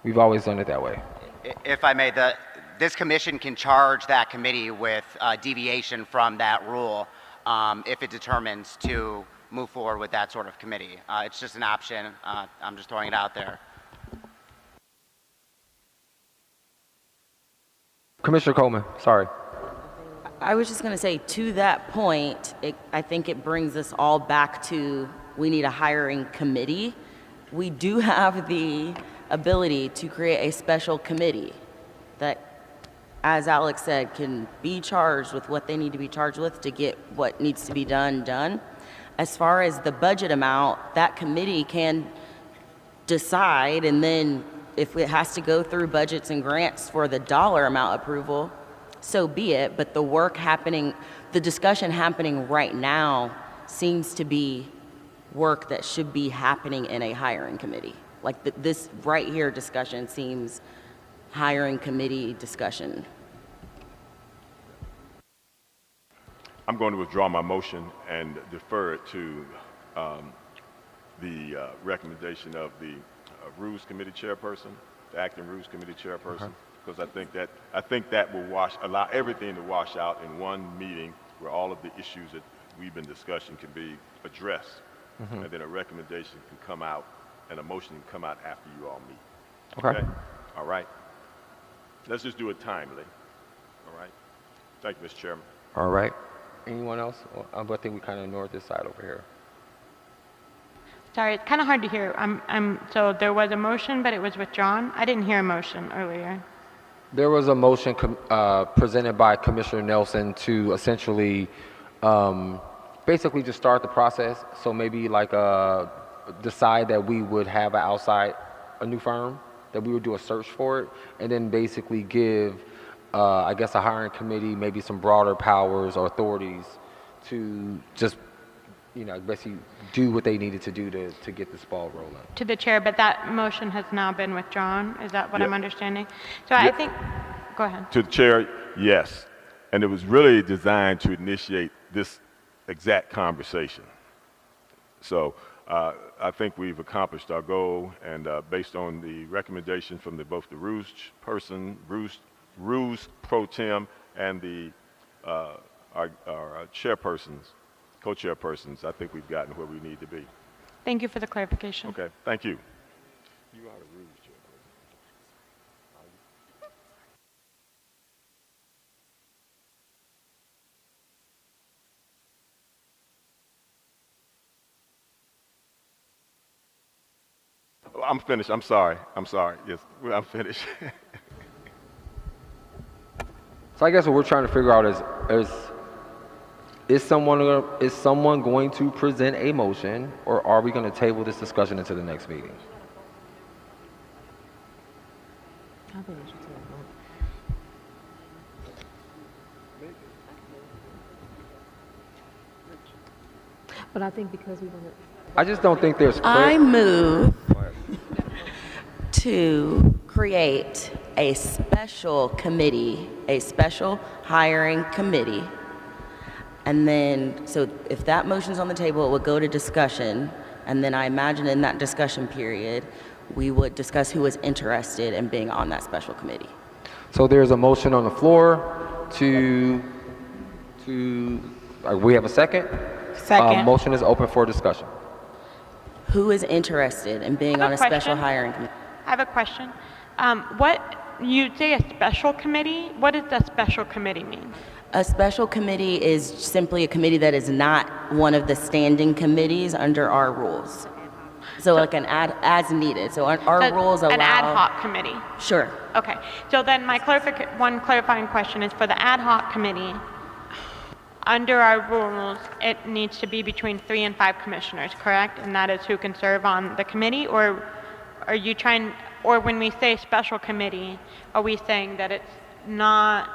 We've always done it that way. If I may, this commission can charge that committee with deviation from that rule if it determines to move forward with that sort of committee. It's just an option. I'm just throwing it out there. Commissioner Coleman, sorry. I was just going to say, to that point, I think it brings us all back to we need a hiring committee. We do have the ability to create a special committee that, as Alex said, can be charged with what they need to be charged with to get what needs to be done. As far as the budget amount, that committee can decide, and then if it has to go through budgets and grants for the dollar amount approval, so be it. But the work happening, the discussion happening right now seems to be work that should be happening in a hiring committee. This right here discussion seems hiring committee discussion. I'm going to withdraw my motion and defer it to the recommendation of the Rules Committee chairperson, the acting Rules Committee chairperson, because I think that will allow everything to wash out in one meeting where all of the issues that we've been discussing can be addressed, and then a recommendation can come out and a motion can come out after you all meet. Okay. All right. Let's just do it timely. All right. Thank you, Mr. Chairman. All right. Anyone else? I think we kind of ignored this side over here. Sorry, it's kind of hard to hear. So there was a motion, but it was withdrawn. I didn't hear a motion earlier. There was a motion presented by Commissioner Nelson to essentially basically just start the process. So maybe like decide that we would have a new firm, that we would do a search for it, and then basically give, I guess, a hiring committee maybe some broader powers or authorities to just, basically do what they needed to do to get this ball rolling. To the chair, but that motion has now been withdrawn. Is that what I'm understanding? So Yeah. I think, go ahead. To the chair, yes. And it was really designed to initiate this exact conversation. So I think we've accomplished our goal, and based on the recommendation from both the Rules Pro Tem and the our chairpersons, co-chairpersons, I think we've gotten where we need to be. Thank you for the clarification. Okay, thank you. You are the Rules Chairperson. I'm finished. I'm sorry. Yes, I'm finished. So I guess what we're trying to figure out is someone going to present a motion, or are we going to table this discussion into the next meeting? But I think because we want to. I just don't think there's. I move to create a special committee, a special hiring committee. And then, so if that motion's on the table, it would go to discussion. And then I imagine in that discussion period, we would discuss who is interested in being on that special committee. So there's a motion on the floor we have a second? Second. Motion is open for discussion. Who is interested in being on a special hiring committee? I have a question. You say a special committee? What does a special committee mean? A special committee is simply a committee that is not one of the standing committees under our rules. So like an as needed. So our rules allow... An ad hoc committee? Sure. Okay. So then my one clarifying question is, for the ad hoc committee, under our rules, it needs to be between 3 and 5 commissioners, correct? And that is who can serve on the committee? Or are you trying, or when we say special committee, are we saying that it's not...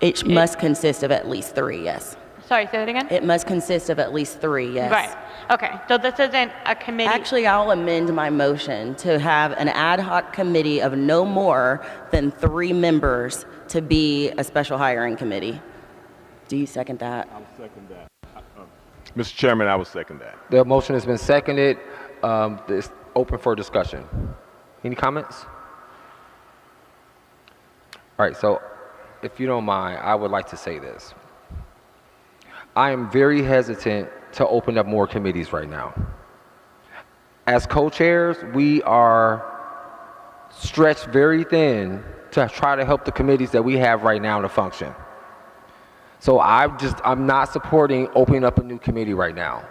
It must consist of at least 3, yes. Sorry, say that again? It must consist of at least 3, yes. Right. Okay. So this isn't a committee. Actually, I'll amend my motion to have an ad hoc committee of no more than 3 members to be a special hiring committee. Do you second that? I'll second that. Mr. Chairman, I will second that. The motion has been seconded. It's open for discussion. Any comments? All right, so if you don't mind, I would like to say this. I am very hesitant to open up more committees right now. As co-chairs, we are stretched very thin to try to help the committees that we have right now to function. So I'm not supporting opening up a new committee right now.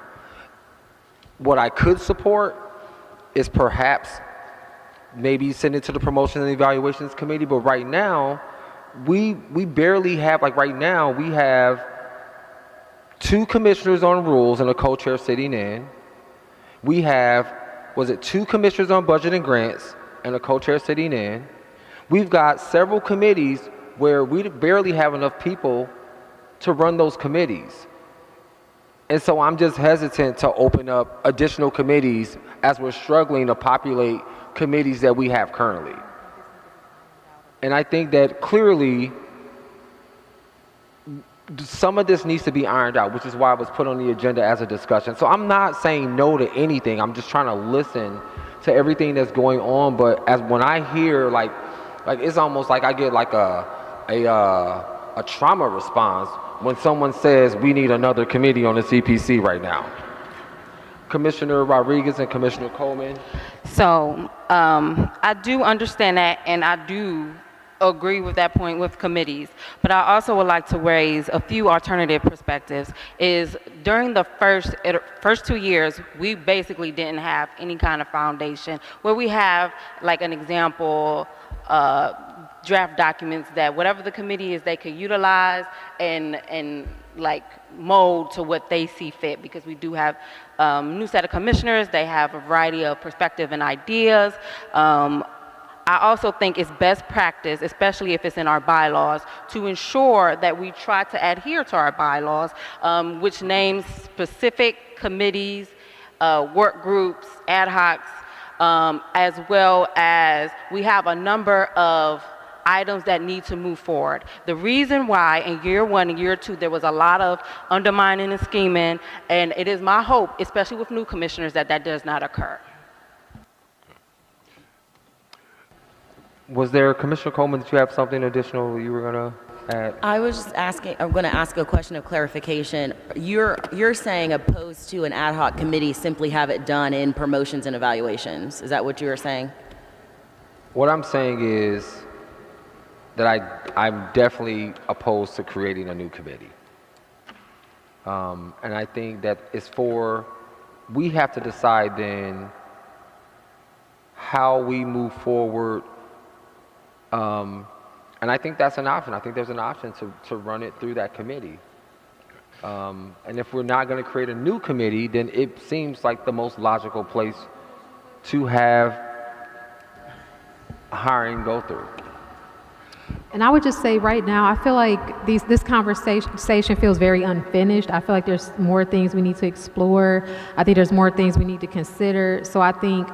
What I could support is perhaps maybe send it to the Promotion and Evaluations Committee, but right now, we barely have, like right now, we have 2 commissioners on rules and a co-chair sitting in. We have, 2 commissioners on budget and grants and a co-chair sitting in. We've got several committees where we barely have enough people to run those committees. And so I'm just hesitant to open up additional committees as we're struggling to populate committees that we have currently. And I think that clearly some of this needs to be ironed out, which is why it was put on the agenda as a discussion. So I'm not saying no to anything. I'm just trying to listen to everything that's going on. But when I hear like it's almost like I get like a trauma response when someone says we need another committee on the CPC right now. Commissioner Rodriguez and Commissioner Coleman. So I do understand that, and I do agree with that point with committees, but I also would like to raise a few alternative perspectives. Is during the first 2 years, we basically didn't have any kind of foundation where we have, like an example, draft documents that whatever the committee is, they could utilize and like mold to what they see fit, because we do have new set of commissioners. They have a variety of perspective and ideas. I also think it's best practice, especially if it's in our bylaws, to ensure that we try to adhere to our bylaws, which names specific committees, work groups, ad hocs, as well as we have a number of items that need to move forward. The reason why in year 1 and year 2 there was a lot of undermining and scheming, and it is my hope, especially with new commissioners, that that does not occur. Was there, Commissioner Coleman, did you have something additional you were going to add? I was just asking, I'm going to ask a question of clarification. You're saying opposed to an ad hoc committee, simply have it done in promotions and evaluations. Is that what you were saying? What I'm saying is that I'm definitely opposed to creating a new committee. And I think that we have to decide then how we move forward. And I think that's an option. I think there's an option to run it through that committee. And if we're not going to create a new committee, then it seems like the most logical place to have hiring go through. And I would just say right now, I feel like this conversation feels very unfinished. I feel like there's more things we need to explore. I think there's more things we need to consider. So I think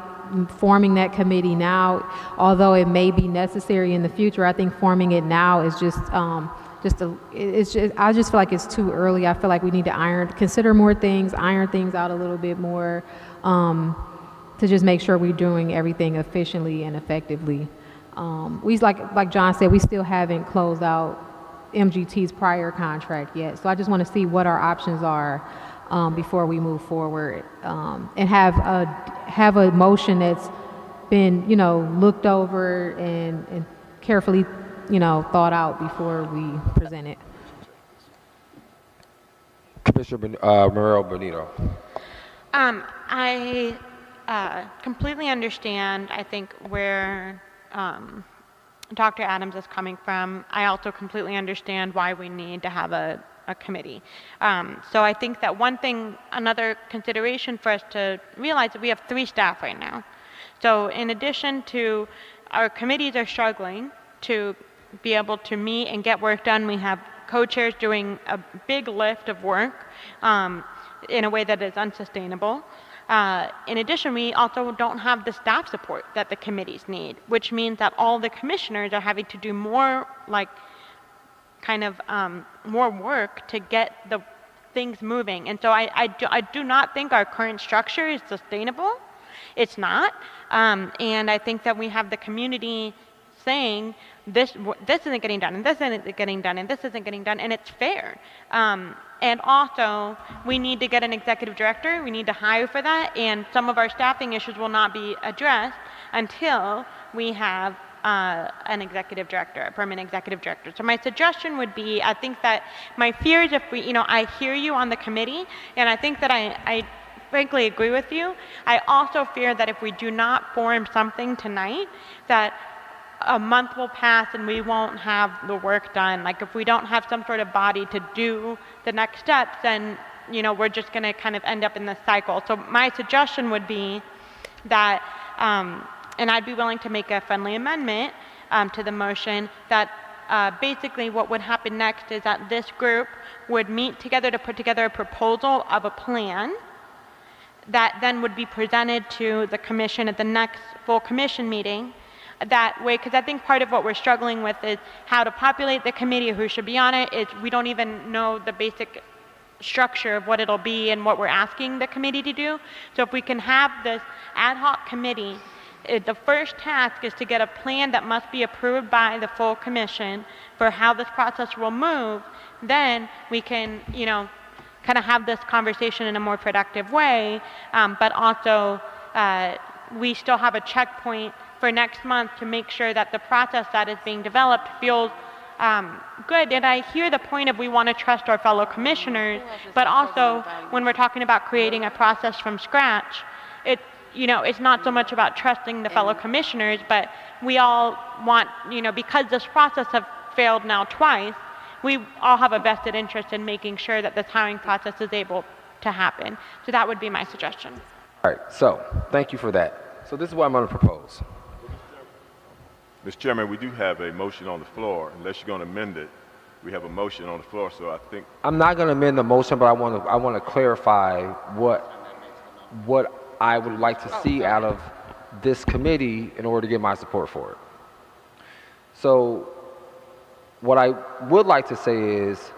forming that committee now, although it may be necessary in the future, I think forming it now is I just feel like it's too early. I feel like we need to consider more things, iron things out a little bit more, to just make sure we're doing everything efficiently and effectively. We like John said, we still haven't closed out MGT's prior contract yet. So I just want to see what our options are before we move forward, and have a motion that's been, looked over and carefully, thought out before we present it. Commissioner Morel Benito. I completely understand, I think, where Dr. Adams is coming from. I also completely understand why we need to have a committee. So I think that another consideration for us to realize that we have 3 staff right now. So in addition to our committees are struggling to be able to meet and get work done, we have co-chairs doing a big lift of work in a way that is unsustainable. In addition, we also don't have the staff support that the committees need, which means that all the commissioners are having to do more more work to get the things moving. And so I do not think our current structure is sustainable. It's not. And I think that we have the community saying this isn't getting done, and this isn't getting done, and this isn't getting done, and it's fair. And also, we need to get an executive director. We need to hire for that, and some of our staffing issues will not be addressed until we have an executive director, a permanent executive director. So my suggestion would be, I think that my fear is if I hear you on the committee, and I think that I frankly agree with you. I also fear that if we do not form something tonight, that a month will pass and we won't have the work done. Like if we don't have some sort of body to do the next steps, then we're just going to kind of end up in this cycle. So my suggestion would be that, and I'd be willing to make a friendly amendment to the motion, that basically what would happen next is that this group would meet together to put together a proposal of a plan that then would be presented to the commission at the next full commission meeting. That way, because I think part of what we're struggling with is how to populate the committee, who should be on it. We don't even know the basic structure of what it'll be and what we're asking the committee to do. So if we can have this ad hoc committee, the first task is to get a plan that must be approved by the full commission for how this process will move. Then we can, kind of have this conversation in a more productive way, but also we still have a checkpoint for next month to make sure that the process that is being developed feels good. And I hear the point of we want to trust our fellow commissioners, but also when we're talking about creating a process from scratch, it's not so much about trusting the fellow commissioners, but we all want, because this process has failed now twice, we all have a vested interest in making sure that this hiring process is able to happen. So that would be my suggestion. All right, so thank you for that. So this is what I'm going to propose. Mr. Chairman, we do have a motion on the floor. Unless you're going to amend it, we have a motion on the floor, so I think... I'm not going to amend the motion, but I want to clarify what I would like to see out of this committee in order to get my support for it. So what I would like to say is,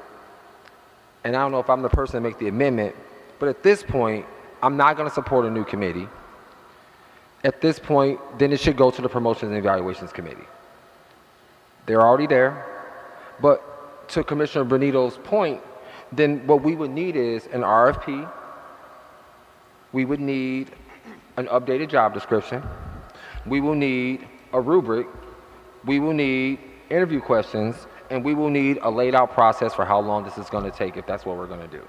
and I don't know if I'm the person to make the amendment, but at this point, I'm not going to support a new committee. At this point, then it should go to the Promotions and Evaluations Committee. They're already there, but to Commissioner Benito's point, then what we would need is an RFP. We would need an updated job description. We will need a rubric. We will need interview questions, and we will need a laid out process for how long this is going to take if that's what we're going to do.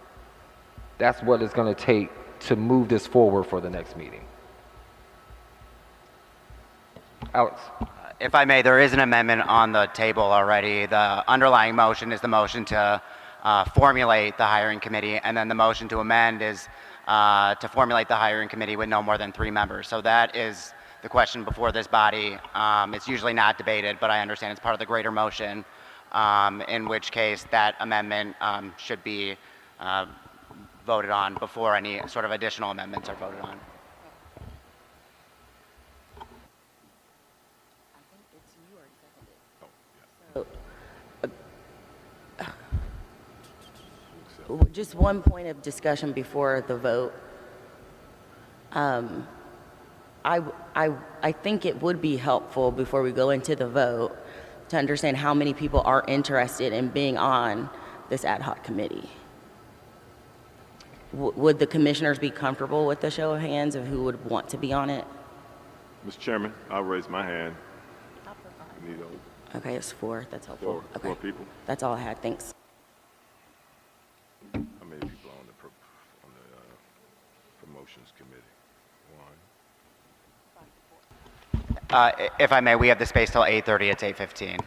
That's what it's going to take to move this forward for the next meeting. Alex. If I may, there is an amendment on the table already. The underlying motion is the motion to formulate the hiring committee, and then the motion to amend is to formulate the hiring committee with no more than 3 members. So that is the question before this body. It's usually not debated, but I understand it's part of the greater motion, in which case that amendment should be voted on before any sort of additional amendments are voted on. Just one point of discussion before the vote. I think it would be helpful before we go into the vote to understand how many people are interested in being on this ad hoc committee. Would the commissioners be comfortable with the show of hands of who would want to be on it? Mr. Chairman, I'll raise my hand. Okay, it's 4. That's helpful. Four people. That's all I had. Thanks. How many people on the promotions committee? 1. If I may, we have the space till 8:30. It's 8:15.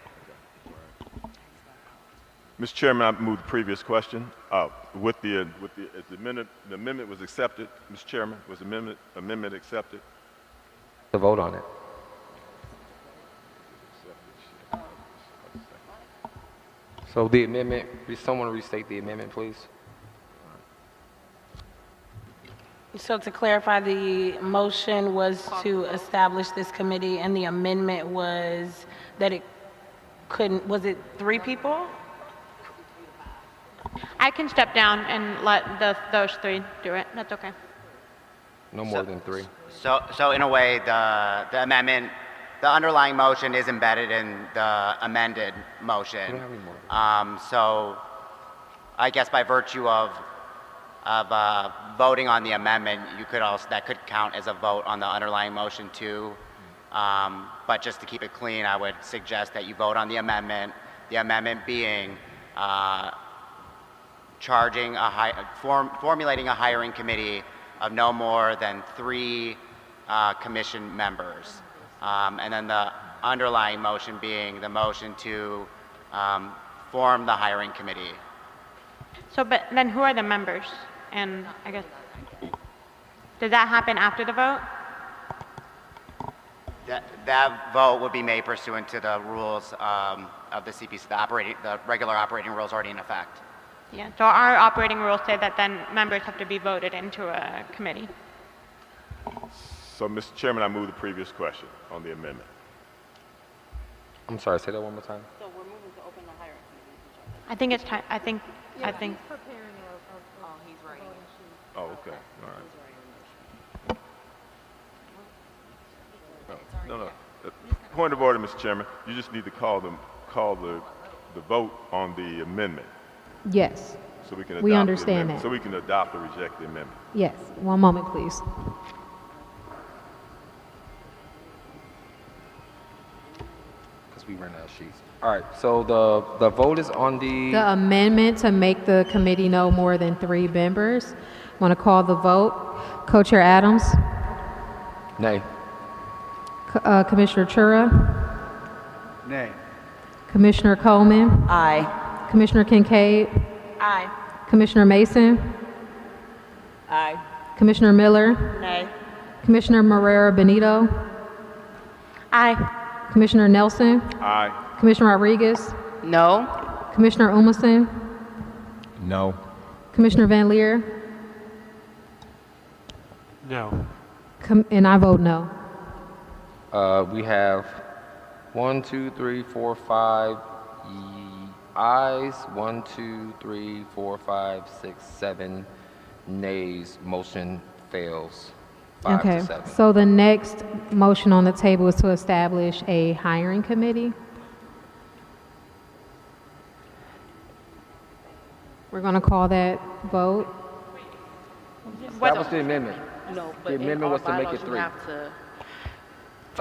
Mr. Chairman, I move the previous question. As the amendment was accepted, Mr. Chairman, was the amendment accepted? To vote on it. So the amendment, someone restate the amendment, please. So to clarify, the motion was to establish this committee, and the amendment was that it couldn't, was it 3 people? I can step down and let those 3 do it. That's okay. No more than 3. So in a way, the amendment, the underlying motion is embedded in the amended motion. So I guess by virtue of voting on the amendment, that could count as a vote on the underlying motion too. But just to keep it clean, I would suggest that you vote on the amendment being formulating a hiring committee of no more than 3 commission members. And then the underlying motion being the motion to form the hiring committee. So, but then who are the members? And I guess, does that happen after the vote? That vote would be made pursuant to the rules of the CPC, the regular operating rules already in effect. Yeah, so our operating rules say that then members have to be voted into a committee. So, Mr. Chairman, I move the previous question on the amendment. I'm sorry, say that one more time. So we're moving to open the hiring committee. I think it's time, I think. He's preparing he's writing. Oh, okay, all right. No. Point of order, Mr. Chairman. You just need to call the vote on the amendment. Yes. So we can We adopt understand the amendment. that. So we can adopt or reject the amendment. Yes, one moment, please. Because we ran out of sheets. All right, so the vote is on the... The amendment to make the committee no more than 3 members. Want to call the vote. Co-Chair Adams? Nay. Commissioner Chura? Nay. Commissioner Coleman? Aye. Commissioner Kincaid? Aye. Commissioner Mason? Aye. Commissioner Miller? Nay. Commissioner Morera Benito? Aye. Commissioner Nelson? Aye. Commissioner Rodriguez? No. Commissioner Umason? No. Commissioner Van Leer? No. And I vote no. We have 1, 2, 3, 4, 5 ayes, 1, 2, 3, 4, 5, 6, 7 nays. Motion fails. 5 Okay, to 7. so the next motion on the table is to establish a hiring committee. We're going to call that vote. That was the amendment. No, The amendment was to make it 3.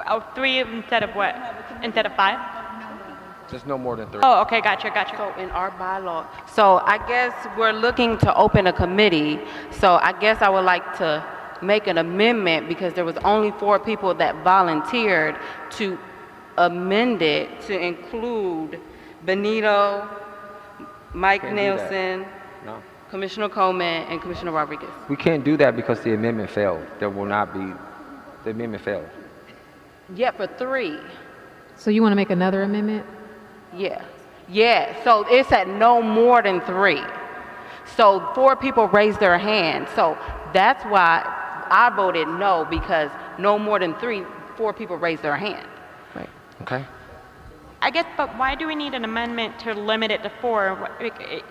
Oh, 3 instead of what? Instead of 5? Just no more than 3. Oh, okay, gotcha. So in our bylaw, so I guess we're looking to open a committee. So I guess I would like to make an amendment because there was only 4 people that volunteered to amend it to include Benito, Mike Can't do that. Nelson, No. Commissioner Coleman, and Commissioner Rodriguez. We can't do that because the amendment failed. There will not be, the amendment failed. Yeah, for 3. So you want to make another amendment? Yeah. Yeah, so it's at no more than 3. So 4 people raised their hand. So that's why I voted no, because no more than 4 people raised their hand. Right. Okay. I guess, but why do we need an amendment to limit it to 4?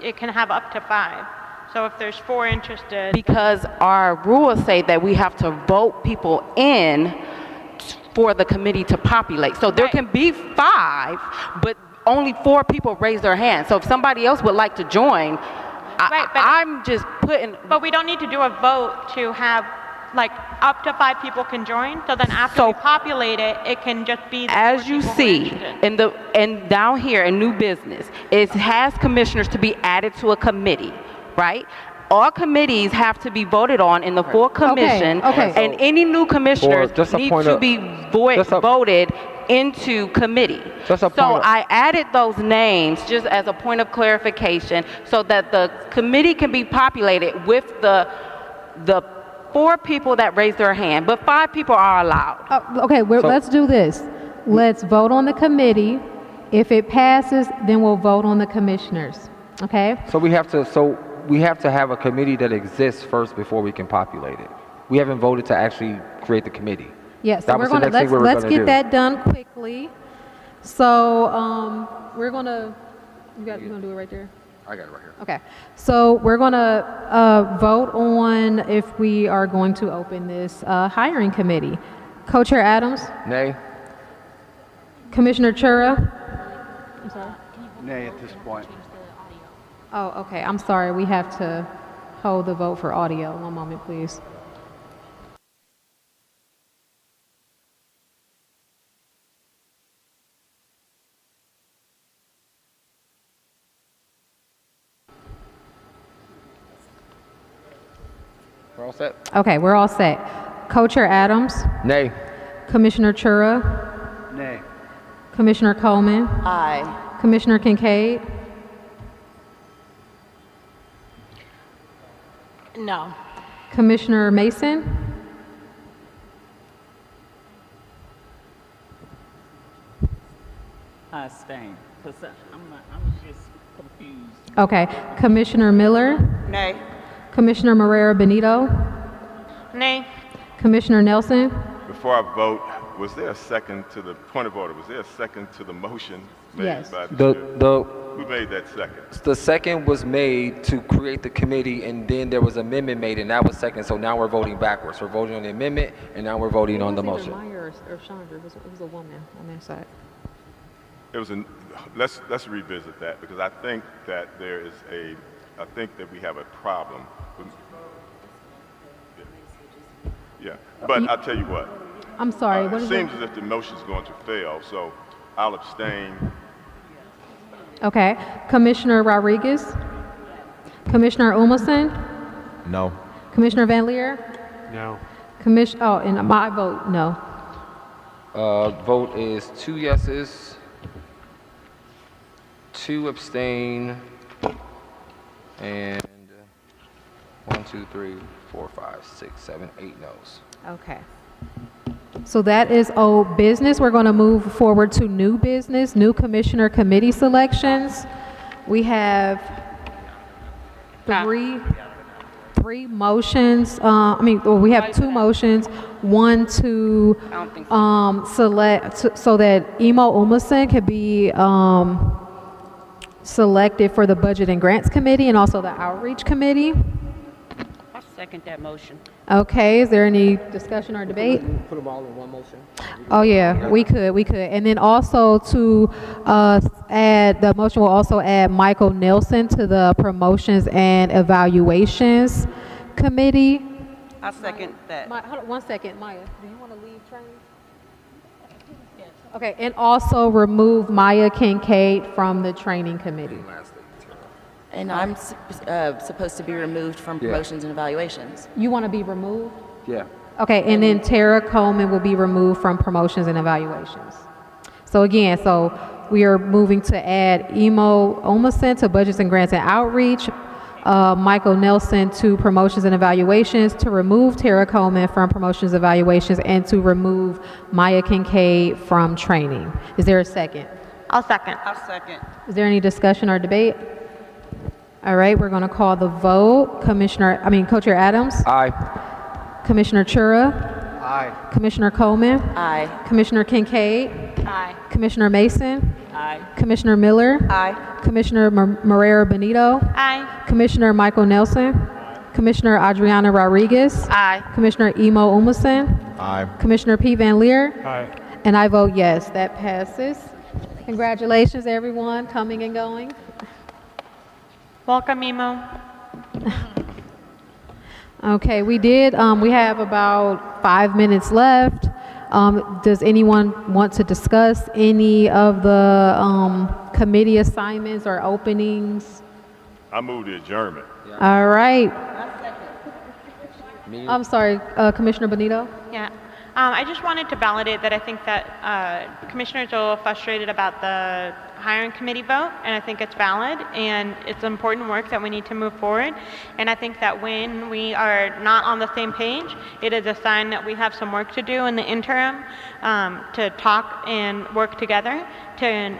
It can have up to 5. So if there's 4 interested. Because our rules say that we have to vote people in for the committee to populate. So there can be 5, but only 4 people raise their hand. So if somebody else would like to join, I'm just putting... But we don't need to do a vote to have, like, up to 5 people can join. So then after we populate it, it can just be the 4 As you people who are see, interested. and down here in new business, it has commissioners to be added to a committee, right? All committees have to be voted on in the full commission, and any new commissioners need to be voted into committee. So I added those names just as a point of clarification so that the committee can be populated with the 4 people that raise their hand, but 5 people are allowed. Okay, let's do this. Let's vote on the committee. If it passes, then we'll vote on the commissioners. Okay? So we have to have a committee that exists first before we can populate it. We haven't voted to actually create the committee. Yes, that so was we're the going to next thing we were let's gonna get do. that done quickly. So we're going to you're going to do it right there. I got it right here. Okay. So we're going to vote on if we are going to open this hiring committee. Co-Chair Adams? Nay. Commissioner Chura? I'm sorry. Nay at this point. Oh, okay. I'm sorry. We have to hold the vote for audio. One moment, please. We're all set? Okay, we're all set. Co-Chair Adams? Nay. Commissioner Chura? Nay. Commissioner Coleman? Aye. Commissioner Kincaid? No. Commissioner Mason? I abstain, because I'm just confused. Okay. Commissioner Miller? Nay. Commissioner Morera Benito? Nay. Commissioner Nelson? Before I vote, was there a second to the point of order? Was there a second to the motion made Yes. by the chair? Who made that second? The second was made to create the committee, and then there was an amendment made, and that was second. So now we're voting backwards. We're voting on the amendment, and now we're voting on the motion. Meyer or Chandra. It was a woman on their side. It was let's revisit that, because I think that there is a I think that we have a problem. Yeah, but I'll tell you what. I'm sorry, what It is seems it? as if the motion's going to fail, so I'll abstain. Okay, Commissioner Rodriguez? Commissioner Umason? No. Commissioner Van Leer? No. And my vote, no. Vote is 2 yeses, 2 abstain, and 1, 2, 3, 4, 5, 6, 7, 8 noes. Okay. So that is old business. We're going to move forward to new business, new commissioner committee selections. We have three motions. We have 2 motions. One to select so that Emo Umason could be selected for the Budget and Grants Committee and also the Outreach Committee. I second that motion. Okay, is there any discussion or debate? Put them all in one motion. Oh yeah, we could. And then also to add, the motion will also add Michael Nelson to the Promotions and Evaluations Committee. I second that. Hold on 1 second, Maya, do you want to leave training? Yes. Okay, and also remove Maya Kincaid from the Training Committee. And I'm supposed to be removed from promotions and evaluations. You want to be removed? Yeah. Okay, and then Tara Coleman will be removed from Promotions and Evaluations. So again, we are moving to add Emo Umason to Budgets and Grants and Outreach, Michael Nelson to Promotions and Evaluations, to remove Tara Coleman from Promotions and Evaluations, and to remove Maya Kincaid from Training. Is there a second? I'll second. I second. Is there any discussion or debate? All right, we're going to call the vote. Co-Chair Adams? Aye. Commissioner Chura? Aye. Commissioner Coleman? Aye. Commissioner Kincaid? Aye. Commissioner Mason? Aye. Commissioner Miller? Aye. Commissioner Marrero Benito? Aye. Commissioner Michael Nelson? Commissioner Adriana Rodriguez? Aye. Commissioner Emo Umason? Aye. Commissioner P. Van Leer? Aye. And I vote yes. That passes. Congratulations, everyone, coming and going. Welcome, Emo. Okay, we have about 5 minutes left. Does anyone want to discuss any of the committee assignments or openings? I move the adjournment. All right. I'm sorry, Commissioner Benito? Yeah. I just wanted to validate that I think that commissioners are a little frustrated about the hiring committee vote, and I think it's valid, and it's important work that we need to move forward. And I think that when we are not on the same page, it is a sign that we have some work to do in the interim to talk and work together to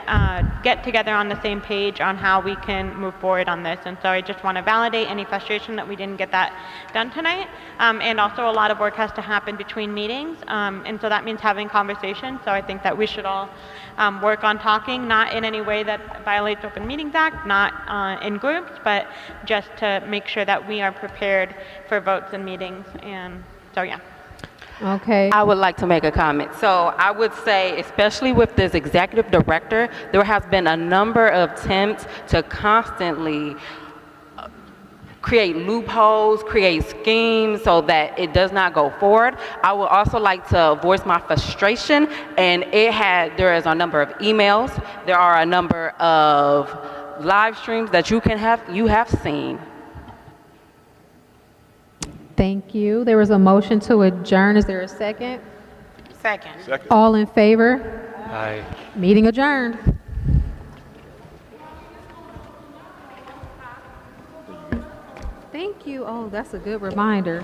get together on the same page on how we can move forward on this. And so I just want to validate any frustration that we didn't get that done tonight. And also a lot of work has to happen between meetings. And so that means having conversations. So I think that we should all work on talking, not in any way that violates Open Meetings Act, not in groups, but just to make sure that we are prepared for votes and meetings. And so, yeah. Okay. I would like to make a comment. So I would say, especially with this executive director, there has been a number of attempts to constantly create loopholes, create schemes so that it does not go forward. I would also like to voice my frustration, and there is a number of emails, there are a number of live streams that you have seen. Thank you. There was a motion to adjourn. Is there a second? Second. All in favor? Aye. Meeting adjourned. Thank you. Oh, that's a good reminder.